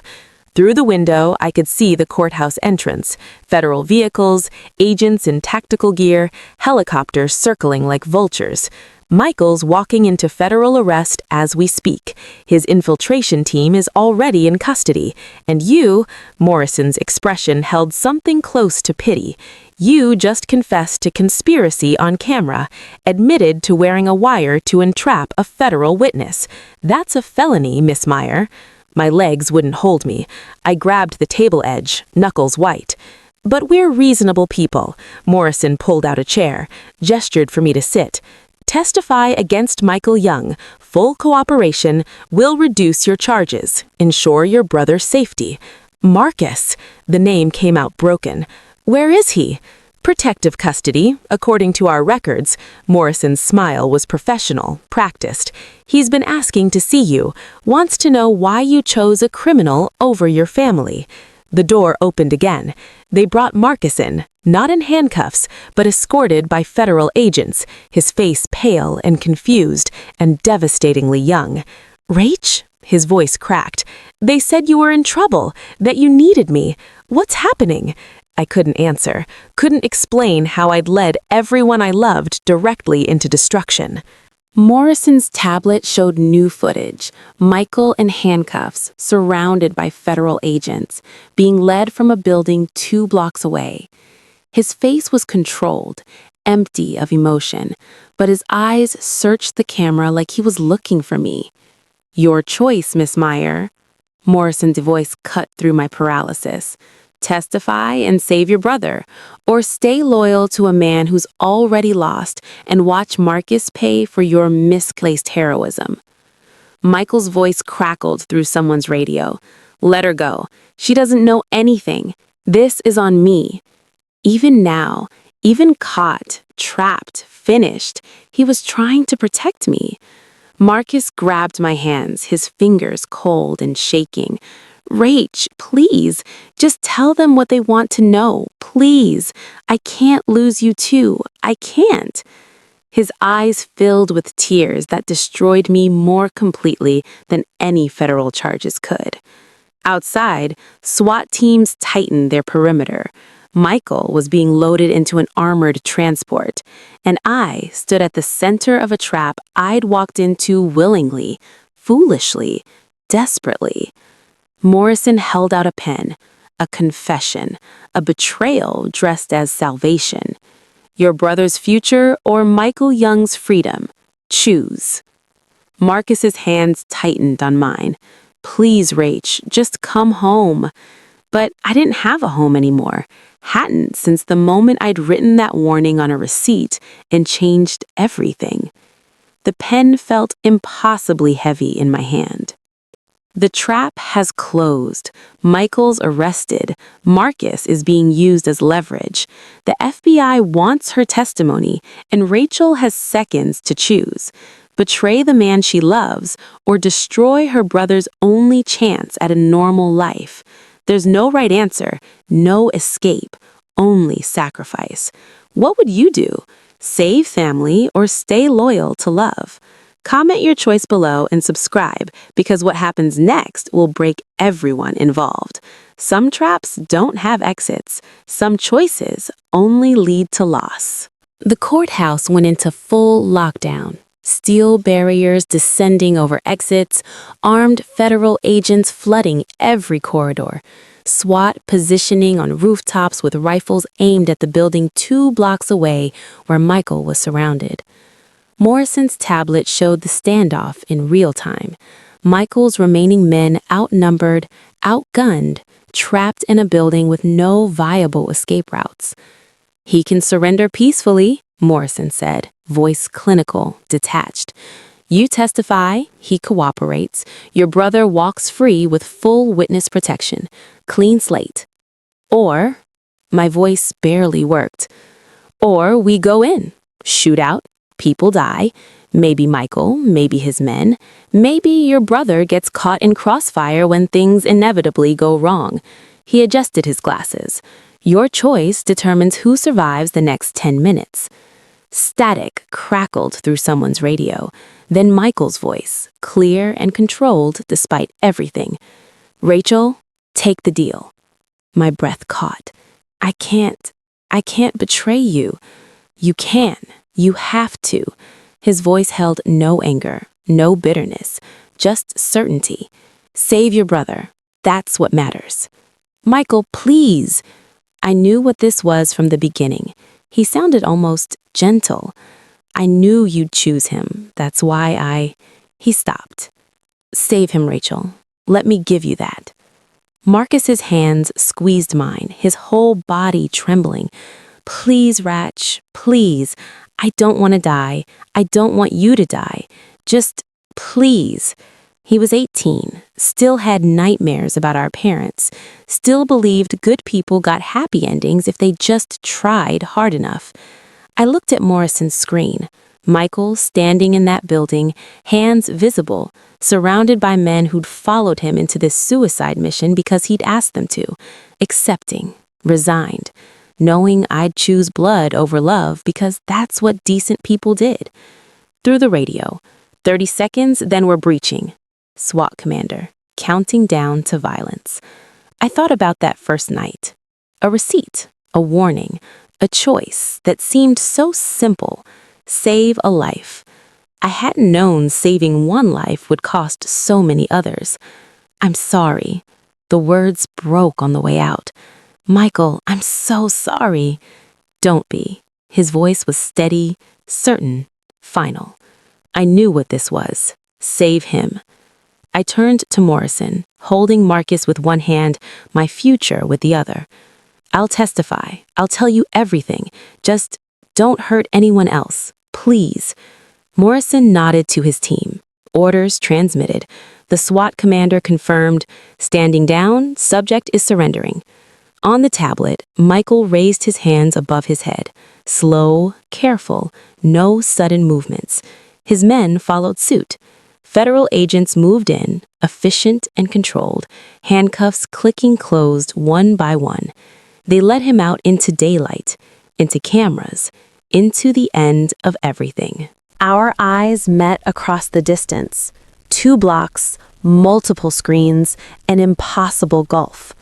Through the window, I could see the courthouse entrance, federal vehicles, agents in tactical gear, helicopters circling like vultures. Michael's walking into federal arrest as we speak. His infiltration team is already in custody. And you, Morrison's expression held something close to pity. You just confessed to conspiracy on camera, admitted to wearing a wire to entrap a federal witness. That's a felony, Miss Meyer. My legs wouldn't hold me. I grabbed the table edge, knuckles white. But we're reasonable people. Morrison pulled out a chair, gestured for me to sit. Testify against Michael Young. Full cooperation will reduce your charges. Ensure your brother's safety. Marcus. The name came out broken. Where is he? Protective custody, according to our records. Morrison's smile was professional, practiced. He's been asking to see you, wants to know why you chose a criminal over your family. The door opened again. They brought Marcus in, not in handcuffs, but escorted by federal agents, his face pale and confused and devastatingly young. Rach? His voice cracked. They said you were in trouble, that you needed me. What's happening? I couldn't answer, couldn't explain how I'd led everyone I loved directly into destruction. Morrison's tablet showed new footage, Michael in handcuffs, surrounded by federal agents, being led from a building 2 blocks away. His face was controlled, empty of emotion, but his eyes searched the camera like he was looking for me. Your choice, Miss Meyer. Morrison's voice cut through my paralysis. Testify and save your brother, or stay loyal to a man who's already lost and watch Marcus pay for your misplaced heroism. Michael's voice crackled through someone's radio. Let her go. She doesn't know anything. This is on me. Even now, even caught, trapped, finished, he was trying to protect me. Marcus grabbed my hands, his fingers cold and shaking. Rach, please, just tell them what they want to know, please. I can't lose you too. I can't. His eyes filled with tears that destroyed me more completely than any federal charges could. Outside, SWAT teams tightened their perimeter. Michael was being loaded into an armored transport, and I stood at the center of a trap I'd walked into willingly, foolishly, desperately. Morrison held out a pen, a confession, a betrayal dressed as salvation. Your brother's future or Michael Young's freedom? Choose. Marcus's hands tightened on mine. Please, Rach, just come home. But I didn't have a home anymore. Hadn't since the moment I'd written that warning on a receipt and changed everything. The pen felt impossibly heavy in my hand. The trap has closed. Michael's arrested. Marcus is being used as leverage. The FBI wants her testimony, and Rachel has seconds to choose. Betray the man she loves, or destroy her brother's only chance at a normal life. There's no right answer, no escape, only sacrifice. What would you do? Save family or stay loyal to love? Comment your choice below and subscribe, because what happens next will break everyone involved. Some traps don't have exits. Some choices only lead to loss. The courthouse went into full lockdown. Steel barriers descending over exits, armed federal agents flooding every corridor, SWAT positioning on rooftops with rifles aimed at the building 2 blocks away where Michael was surrounded. Morrison's tablet showed the standoff in real time. Michael's remaining men outnumbered, outgunned, trapped in a building with no viable escape routes. He can surrender peacefully, Morrison said, voice clinical, detached. You testify, he cooperates. Your brother walks free with full witness protection. Clean slate. Or, my voice barely worked, or we go in, shoot out, people die, Maybe Michael, maybe his men, maybe your brother gets caught in crossfire when things inevitably go wrong. He adjusted his glasses. Your choice determines who survives the next 10 minutes. Static crackled through someone's radio. Then Michael's voice, clear and controlled despite everything. Rachel, take the deal. My breath caught. I can't betray you. You can. You have to. His voice held no anger, no bitterness, just certainty. Save your brother. That's what matters. Michael, please. I knew what this was from the beginning. He sounded almost gentle. I knew you'd choose him. That's why He stopped. Save him, Rachel. Let me give you that. Marcus's hands squeezed mine, his whole body trembling. Please, Ratch, please. I don't want to die. I don't want you to die. Just please. He was 18, still had nightmares about our parents, still believed good people got happy endings if they just tried hard enough. I looked at Morrison's screen. Michael standing in that building, hands visible, surrounded by men who'd followed him into this suicide mission because he'd asked them to, accepting, resigned, knowing I'd choose blood over love because that's what decent people did. Through the radio, 30 seconds, then we're breaching. SWAT commander, counting down to violence. I thought about that first night. A receipt, a warning, a choice that seemed so simple. Save a life. I hadn't known saving one life would cost so many others. I'm sorry. The words broke on the way out. Michael, I'm so sorry. Don't be. His voice was steady, certain, final. I knew what this was. Save him. I turned to Morrison, holding Marcus with one hand, my future with the other. I'll testify. I'll tell you everything. Just don't hurt anyone else. Please. Morrison nodded to his team. Orders transmitted. The SWAT commander confirmed, standing down, subject is surrendering. On the tablet, Michael raised his hands above his head. Slow, careful, no sudden movements. His men followed suit. Federal agents moved in, efficient and controlled, handcuffs clicking closed one by one. They let him out into daylight, into cameras, into the end of everything. Our eyes met across the distance. 2 blocks, multiple screens, an impossible gulf.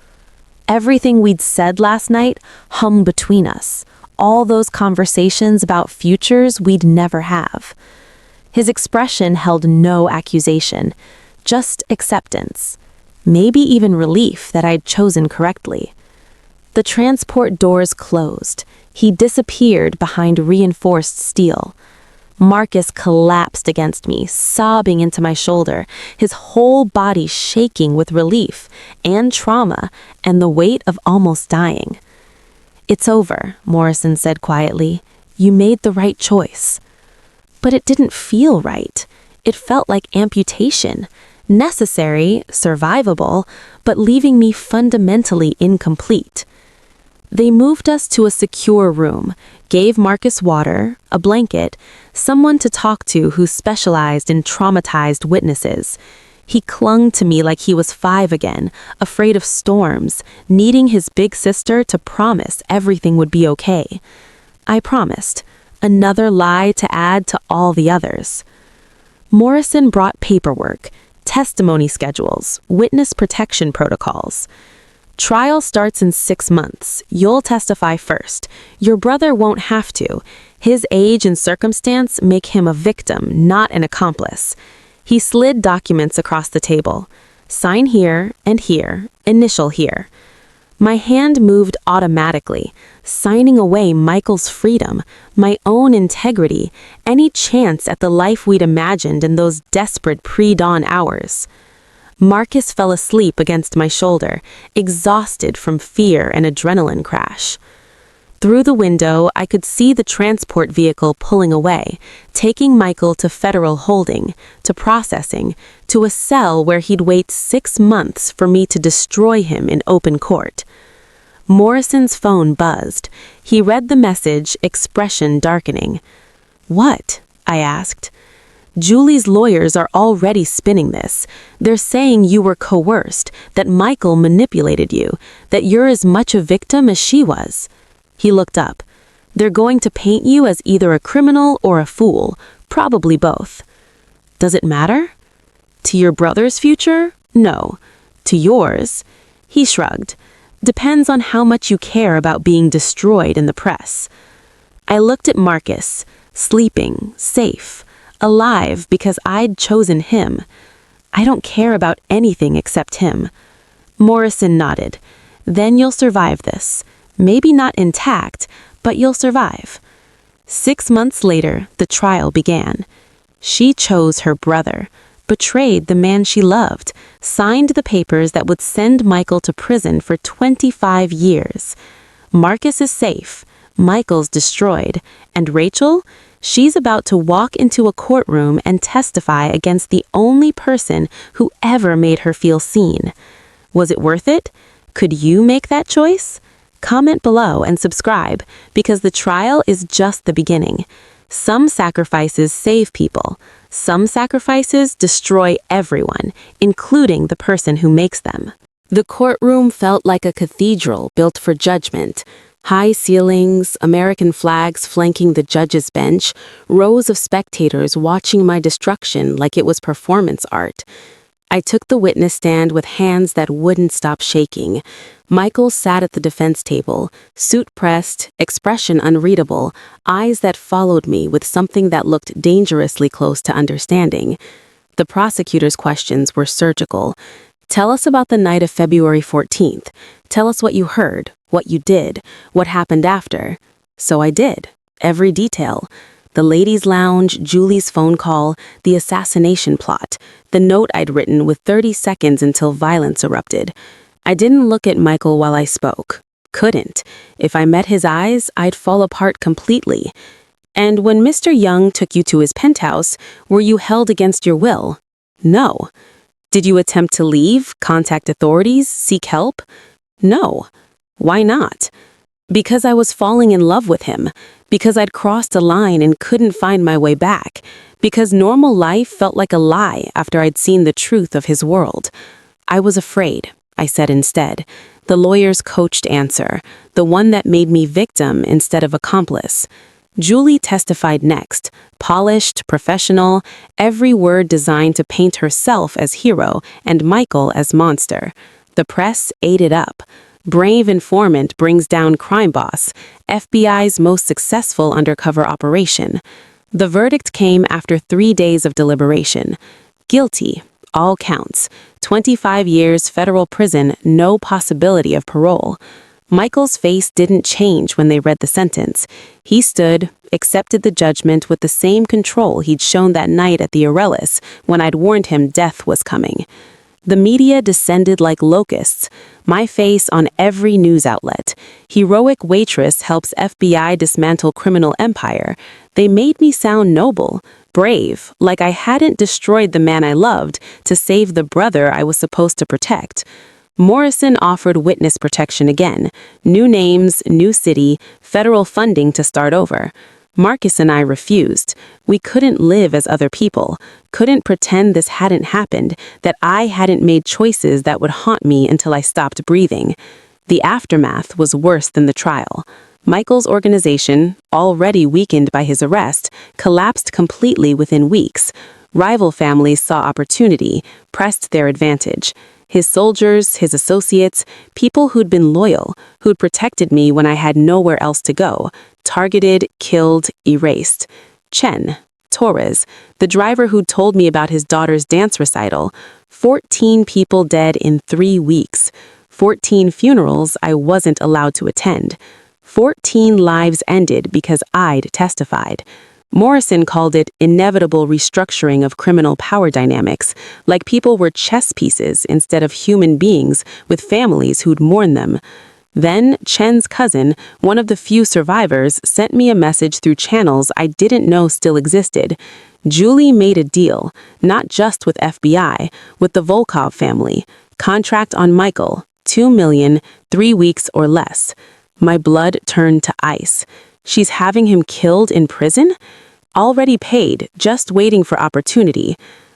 Everything we'd said last night hummed between us, all those conversations about futures we'd never have. His expression held no accusation, just acceptance, maybe even relief that I'd chosen correctly. The transport doors closed. He disappeared behind reinforced steel. Marcus collapsed against me, sobbing into my shoulder, his whole body shaking with relief and trauma and the weight of almost dying. It's over, Morrison said quietly. You made the right choice. But it didn't feel right. It felt like amputation, necessary, survivable, but leaving me fundamentally incomplete. They moved us to a secure room, gave Marcus water, a blanket, someone to talk to who specialized in traumatized witnesses. He clung to me like he was 5 again, afraid of storms, needing his big sister to promise everything would be okay. I promised. Another lie to add to all the others. Morrison brought paperwork, testimony schedules, witness protection protocols. Trial starts in 6 months. You'll testify first. Your brother won't have to. His age and circumstance make him a victim, not an accomplice. He slid documents across the table. Sign here and here, initial here. My hand moved automatically, signing away Michael's freedom, my own integrity, any chance at the life we'd imagined in those desperate pre-dawn hours. Marcus fell asleep against my shoulder, exhausted from fear and adrenaline crash. Through the window, I could see the transport vehicle pulling away, taking Michael to federal holding, to processing, to a cell where he'd wait 6 months for me to destroy him in open court. Morrison's phone buzzed. He read the message, expression darkening. What? I asked. Julie's lawyers are already spinning this. They're saying you were coerced, that Michael manipulated you, that you're as much a victim as she was. He looked up. They're going to paint you as either a criminal or a fool, probably both. Does it matter? To your brother's future? No. To yours? He shrugged. Depends on how much you care about being destroyed in the press. I looked at Marcus, sleeping, safe, alive because I'd chosen him. I don't care about anything except him. Morrison nodded. Then you'll survive this. Maybe not intact, but you'll survive. 6 months later, the trial began. She chose her brother, betrayed the man she loved, signed the papers that would send Michael to prison for 25 years. Marcus is safe, Michael's destroyed, and Rachel, she's about to walk into a courtroom and testify against the only person who ever made her feel seen. Was it worth it? Could you make that choice? Comment below and subscribe, because the trial is just the beginning. Some sacrifices save people. Some sacrifices destroy everyone, including the person who makes them. The courtroom felt like a cathedral built for judgment. High ceilings, American flags flanking the judge's bench, rows of spectators watching my destruction like it was performance art. I took the witness stand with hands that wouldn't stop shaking. Michael sat at the defense table, suit pressed, expression unreadable, eyes that followed me with something that looked dangerously close to understanding. The prosecutor's questions were surgical. Tell us about the night of February 14th. Tell us what you heard, what you did, what happened after. So I did. Every detail. The ladies' lounge, Julie's phone call, the assassination plot, the note I'd written with 30 seconds until violence erupted. I didn't look at Michael while I spoke. Couldn't. If I met his eyes, I'd fall apart completely. And when Mr. Young took you to his penthouse, were you held against your will? No. Did you attempt to leave, contact authorities, seek help? No. Why not? Because I was falling in love with him. Because I'd crossed a line and couldn't find my way back. Because normal life felt like a lie after I'd seen the truth of his world. I was afraid, I said instead. The lawyer's coached answer, the one that made me victim instead of accomplice. Julie testified next, polished, professional, every word designed to paint herself as hero and Michael as monster. The press ate it up. Brave informant brings down crime boss, FBI's most successful undercover operation. The verdict came after 3 days of deliberation. Guilty, all counts. 25 years federal prison, no possibility of parole. Michael's face didn't change when they read the sentence. He stood, accepted the judgment with the same control he'd shown that night at the Aurelius when I'd warned him death was coming. The media descended like locusts, my face on every news outlet. Heroic Waitress helps FBI dismantle criminal empire. They made me sound noble, brave, like I hadn't destroyed the man I loved to save the brother I was supposed to protect. Morrison offered witness protection again. New names, new city, federal funding to start over. Marcus and I refused. We couldn't live as other people, couldn't pretend this hadn't happened, that I hadn't made choices that would haunt me until I stopped breathing. The aftermath was worse than the trial. Michael's organization, already weakened by his arrest, collapsed completely within weeks. Rival families saw opportunity, pressed their advantage. His soldiers, his associates, people who'd been loyal, who'd protected me when I had nowhere else to go, targeted, killed, erased. Chen, Torres, the driver who'd told me about his daughter's dance recital, 14 people dead in 3 weeks, 14 funerals I wasn't allowed to attend, 14 lives ended because I'd testified. Morrison called it inevitable restructuring of criminal power dynamics, like people were chess pieces instead of human beings with families who'd mourn them. Then, Chen's cousin, one of the few survivors, sent me a message through channels I didn't know still existed. Julie made a deal, not just with FBI, with the Volkov family. Contract on Michael, $2 million, 3 weeks or less. My blood turned to ice. She's having him killed in prison? already paid, just waiting for opportunity.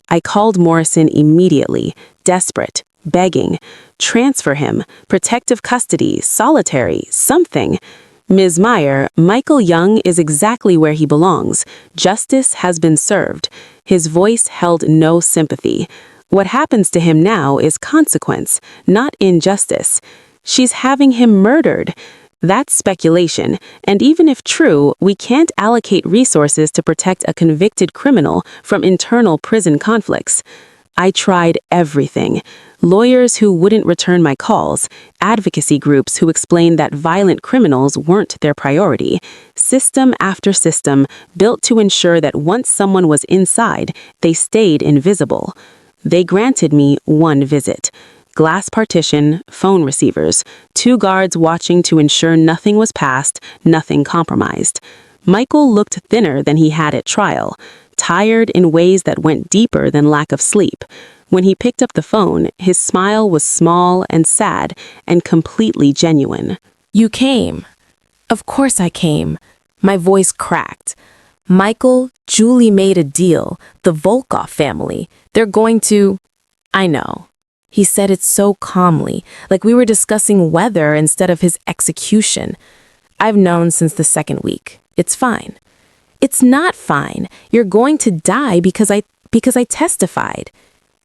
I called Morrison immediately, desperate, begging. Transfer him, protective custody, solitary, something. Ms. Meyer, Michael Young is exactly where he belongs. Justice has been served. His voice held no sympathy. What happens to him now is consequence, not injustice. She's having him murdered. That's speculation, and even if true, we can't allocate resources to protect a convicted criminal from internal prison conflicts. I tried everything. Lawyers who wouldn't return my calls, advocacy groups who explained that violent criminals weren't their priority, system after system built to ensure that once someone was inside, they stayed invisible. They granted me one visit. Glass partition, phone receivers, 2 guards watching to ensure nothing was passed, nothing compromised. Michael looked thinner than he had at trial, tired in ways that went deeper than lack of sleep. When he picked up the phone, his smile was small and sad and completely genuine. You came. Of course I came. My voice cracked. Michael, Julie made a deal. The Volkov family. They're going to... I know. He said it so calmly, like we were discussing weather instead of his execution. I've known since the 2nd week. It's fine. It's not fine. You're going to die because I testified.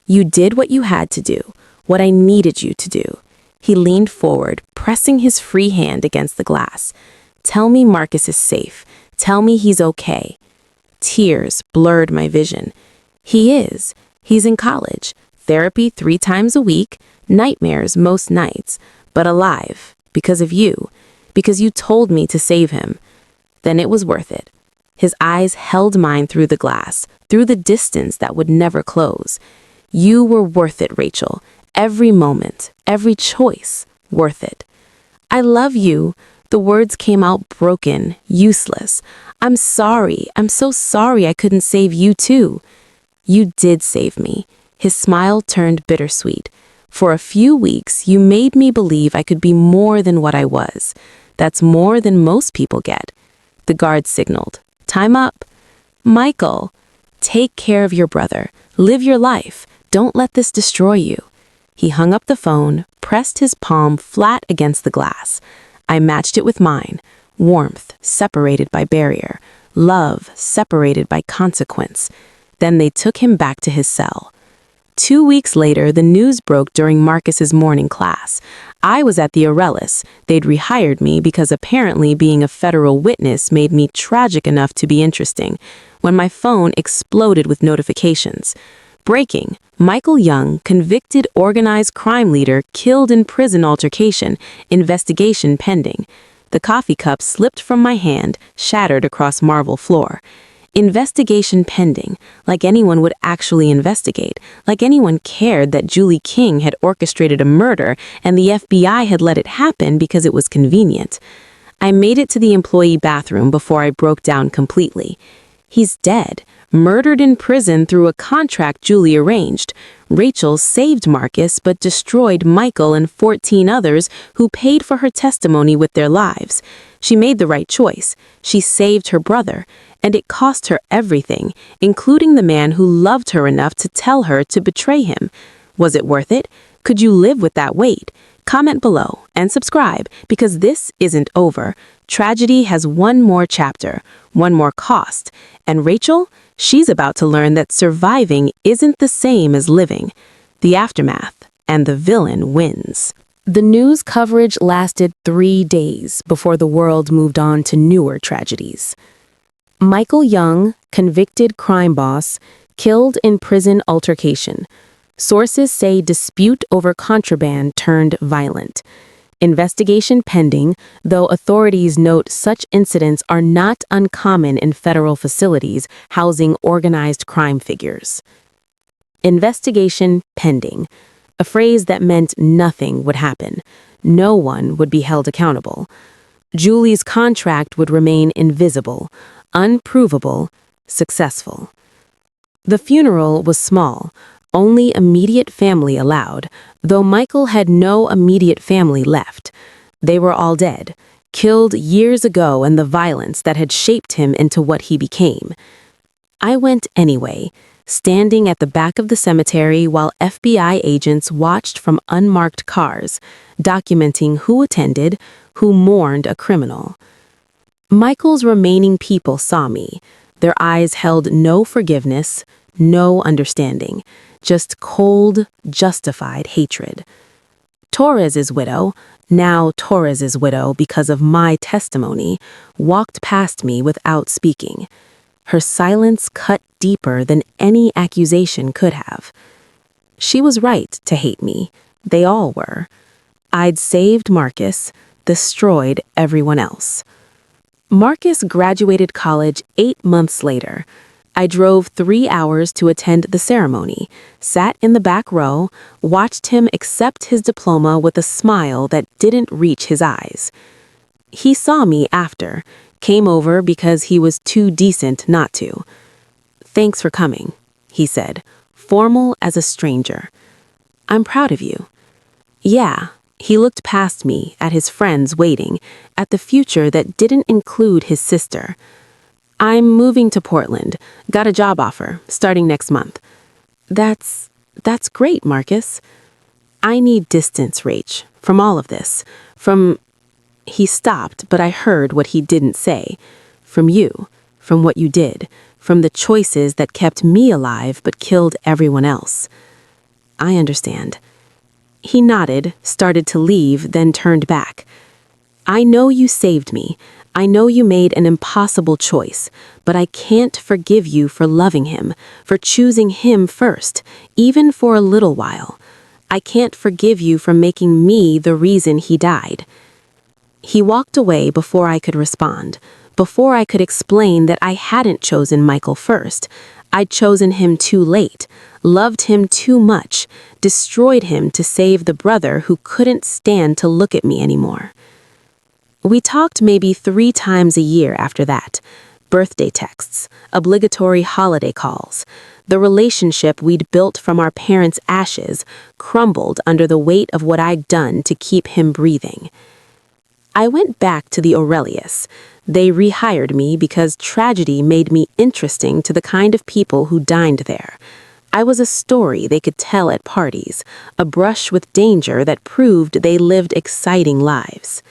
You did what you had to do, what I needed you to do. He leaned forward, pressing his free hand against the glass. Tell me Marcus is safe. Tell me he's okay. Tears blurred my vision. He is. He's in college. Therapy 3 times a week, nightmares most nights, but alive, because of you, because you told me to save him. Then it was worth it. His eyes held mine through the glass, through the distance that would never close. You were worth it, Rachel. Every moment, every choice, worth it. I love you. The words came out broken, useless. I'm sorry. I'm so sorry I couldn't save you too. You did save me. His smile turned bittersweet. For a few weeks, you made me believe I could be more than what I was. That's more than most people get. The guard signaled. Time up. Michael, take care of your brother. Live your life. Don't let this destroy you. He hung up the phone, pressed his palm flat against the glass. I matched it with mine. Warmth separated by barrier. Love separated by consequence. Then they took him back to his cell. 2 weeks later, the news broke during Marcus's morning class. I was at the Aurelius. They'd rehired me because apparently being a federal witness made me tragic enough to be interesting, when my phone exploded with notifications. Breaking: Michael Young, convicted organized crime leader, killed in prison altercation, investigation pending. The coffee cup slipped from my hand, shattered across marble floor. Investigation pending, like anyone would actually investigate, like anyone cared that Julie King had orchestrated a murder and the FBI had let it happen because it was convenient. I made it to the employee bathroom before I broke down completely. He's dead, murdered in prison through a contract Julie arranged. Rachel saved Marcus but destroyed Michael and 14 others who paid for her testimony with their lives. She made the right choice. She saved her brother. And it cost her everything, including the man who loved her enough to tell her to betray him. Was it worth it? Could you live with that weight? Comment below and subscribe, because this isn't over. Tragedy has one more chapter, one more cost. And Rachel, she's about to learn that surviving isn't the same as living. The aftermath, and the villain wins. The news coverage lasted 3 days before the world moved on to newer tragedies. Michael Young, convicted crime boss, killed in prison altercation. Sources say dispute over contraband turned violent. Investigation pending, though authorities note such incidents are not uncommon in federal facilities housing organized crime figures. Investigation pending, a phrase that meant nothing would happen. No one would be held accountable. Julie's contract would remain invisible, unprovable, successful. The funeral was small, only immediate family allowed, though Michael had no immediate family left. They were all dead, killed years ago in the violence that had shaped him into what he became. I went anyway, standing at the back of the cemetery while FBI agents watched from unmarked cars, documenting who attended, who mourned a criminal. Michael's remaining people saw me. Their eyes held no forgiveness, no understanding, just cold, justified hatred. Torres's widow, now Torres's widow because of my testimony, walked past me without speaking. Her silence cut deeper than any accusation could have. She was right to hate me. They all were. I'd saved Marcus, destroyed everyone else. Marcus graduated college 8 months later. I drove 3 hours to attend the ceremony, sat in the back row, watched him accept his diploma with a smile that didn't reach his eyes. He saw me after, came over because he was too decent not to. "Thanks for coming," he said, formal as a stranger. "I'm proud of you." Yeah, he looked past me at his friends waiting, at the future that didn't include his sister. "I'm moving to Portland. Got a job offer, starting next month." That's great, Marcus." "I need distance, Rach, from all of this. From..." He stopped, but I heard what he didn't say. "From you, from what you did, from the choices that kept me alive but killed everyone else." "I understand." He nodded, started to leave, then turned back. "I know you saved me. I know you made an impossible choice, but I can't forgive you for loving him, for choosing him first, even for a little while. I can't forgive you for making me the reason he died." He walked away before I could respond, before I could explain that I hadn't chosen Michael first. I'd chosen him too late, loved him too much, destroyed him to save the brother who couldn't stand to look at me anymore. We talked maybe 3 times a year after that. Birthday texts, obligatory holiday calls. The relationship we'd built from our parents' ashes crumbled under the weight of what I'd done to keep him breathing. I went back to the Aurelius. They rehired me because tragedy made me interesting to the kind of people who dined there. I was a story they could tell at parties, a brush with danger that proved they lived exciting lives.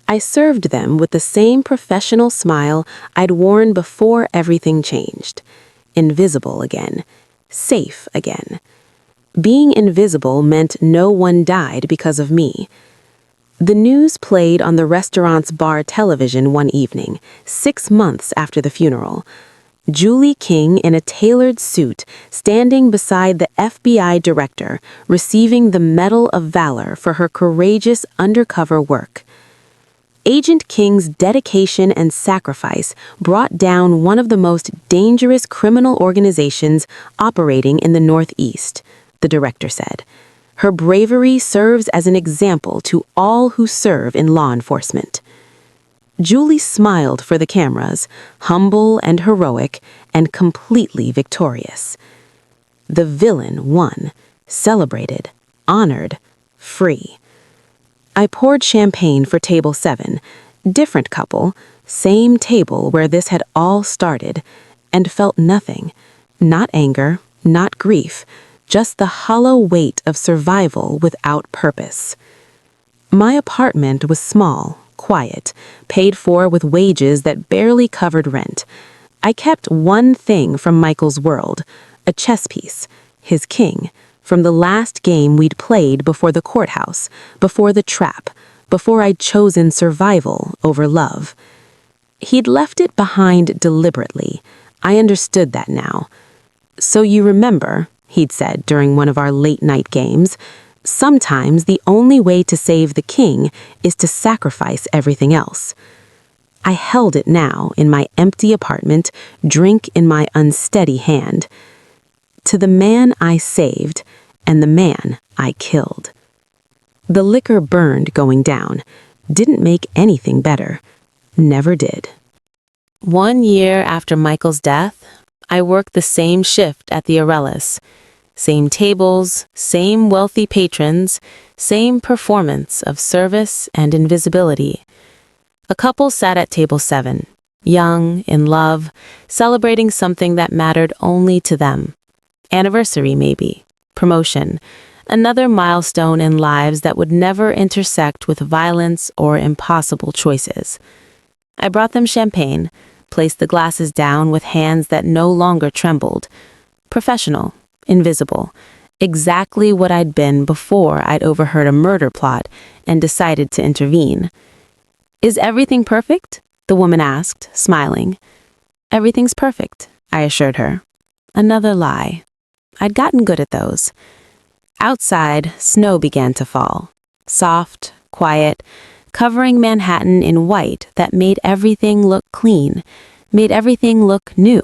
I served them with the same professional smile I'd worn before everything changed. Invisible again. Safe again. Being invisible meant no one died because of me. The news played on the restaurant's bar television one evening, 6 months after the funeral. Julie King in a tailored suit, standing beside the FBI director, receiving the Medal of Valor for her courageous undercover work. Agent King's dedication and sacrifice brought down one of the most dangerous criminal organizations operating in the Northeast, the director said. Her bravery serves as an example to all who serve in law enforcement. Julie smiled for the cameras, humble and heroic, and completely victorious. The villain won, celebrated, honored, free. I poured champagne for table 7, different couple, same table where this had all started, and felt nothing, not anger, not grief, just the hollow weight of survival without purpose. My apartment was small, quiet, paid for with wages that barely covered rent. I kept one thing from Michael's world, a chess piece, his king, from the last game we'd played before the courthouse, before the trap, before I'd chosen survival over love. He'd left it behind deliberately. I understood that now. "So you remember," he'd said during one of our late-night games, "sometimes the only way to save the king is to sacrifice everything else." I held it now in my empty apartment, drink in my unsteady hand. To the man I saved and the man I killed. The liquor burned going down, didn't make anything better, never did. 1 year after Michael's death, I worked the same shift at the Aurelius. Same tables, same wealthy patrons, same performance of service and invisibility. A couple sat at table 7, young, in love, celebrating something that mattered only to them. Anniversary, maybe. Promotion. Another milestone in lives that would never intersect with violence or impossible choices. I brought them champagne, placed the glasses down with hands that no longer trembled. Professional, invisible, exactly what I'd been before I'd overheard a murder plot and decided to intervene. "Is everything perfect?" the woman asked, smiling. "Everything's perfect," I assured her. Another lie. I'd gotten good at those. Outside, snow began to fall. Soft, quiet, covering Manhattan in white that made everything look clean, made everything look new.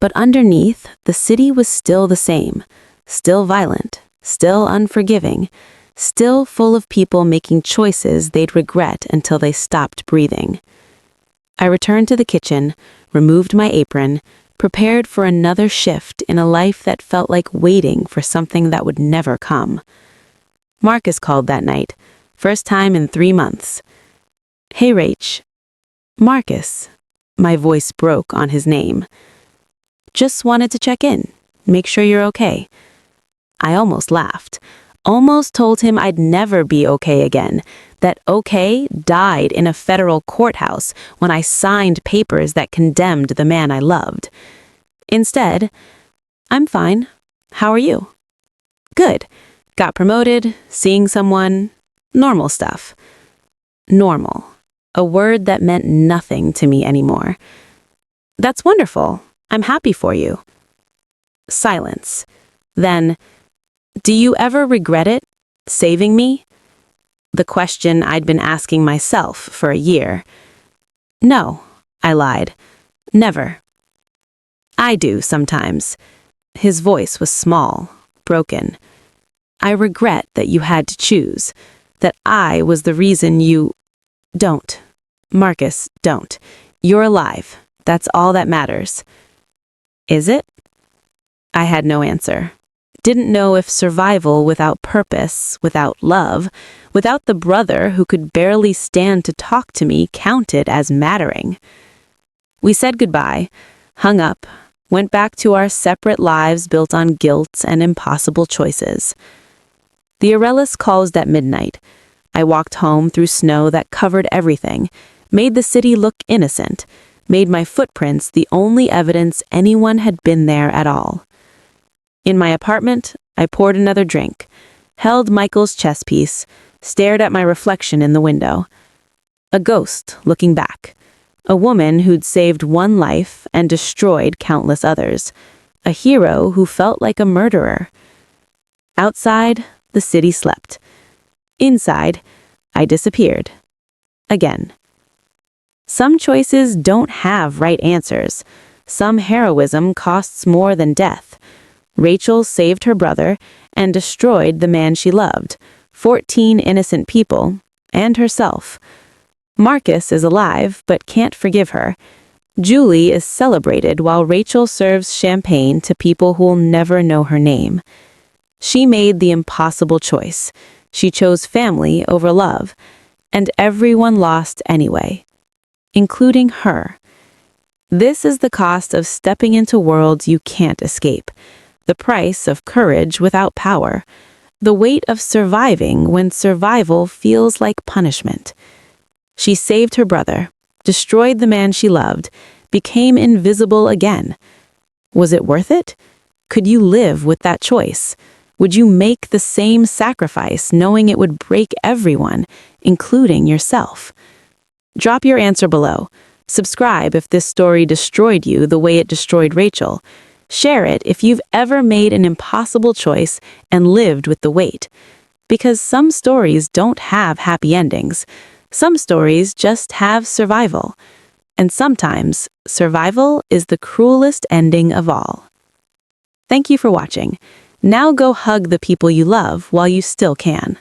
But underneath, the city was still the same, still violent, still unforgiving, still full of people making choices they'd regret until they stopped breathing. I returned to the kitchen, removed my apron, prepared for another shift in a life that felt like waiting for something that would never come. Marcus called that night, first time in 3 months. "Hey, Rach." "Marcus." My voice broke on his name. "Just wanted to check in, make sure you're okay." I almost laughed, almost told him I'd never be okay again, that okay died in a federal courthouse when I signed papers that condemned the man I loved. Instead, "I'm fine. How are you?" "Good. Got promoted, seeing someone, normal stuff." Normal, a word that meant nothing to me anymore. "That's wonderful. I'm happy for you." Silence. Then, "Do you ever regret it, saving me?" The question I'd been asking myself for a year. "No," I lied. "Never." "I do sometimes." His voice was small, broken. "I regret that you had to choose, that I was the reason you—" "Don't. Marcus, don't. You're alive. That's all that matters." "Is it?" I had no answer. Didn't know if survival without purpose, without love, without the brother who could barely stand to talk to me counted as mattering. We said goodbye, hung up, went back to our separate lives built on guilt and impossible choices. The Aurelius closed at midnight. I walked home through snow that covered everything, made the city look innocent, made my footprints the only evidence anyone had been there at all. In my apartment, I poured another drink, held Michael's chess piece, stared at my reflection in the window. A ghost looking back. A woman who'd saved one life and destroyed countless others. A hero who felt like a murderer. Outside, the city slept. Inside, I disappeared. Again. Some choices don't have right answers. Some heroism costs more than death. Rachel saved her brother and destroyed the man she loved, 14 innocent people, and herself. Marcus is alive but can't forgive her. Julie is celebrated while Rachel serves champagne to people who'll never know her name. She made the impossible choice. She chose family over love, and everyone lost anyway, including her. This is the cost of stepping into worlds you can't escape. The price of courage without power. The weight of surviving when survival feels like punishment. She saved her brother, destroyed the man she loved, became invisible again. Was it worth it? Could you live with that choice? Would you make the same sacrifice knowing it would break everyone, including yourself? Drop your answer below. Subscribe if this story destroyed you the way it destroyed Rachel. Share it if you've ever made an impossible choice and lived with the weight. Because some stories don't have happy endings. Some stories just have survival. And sometimes, survival is the cruelest ending of all. Thank you for watching. Now go hug the people you love while you still can.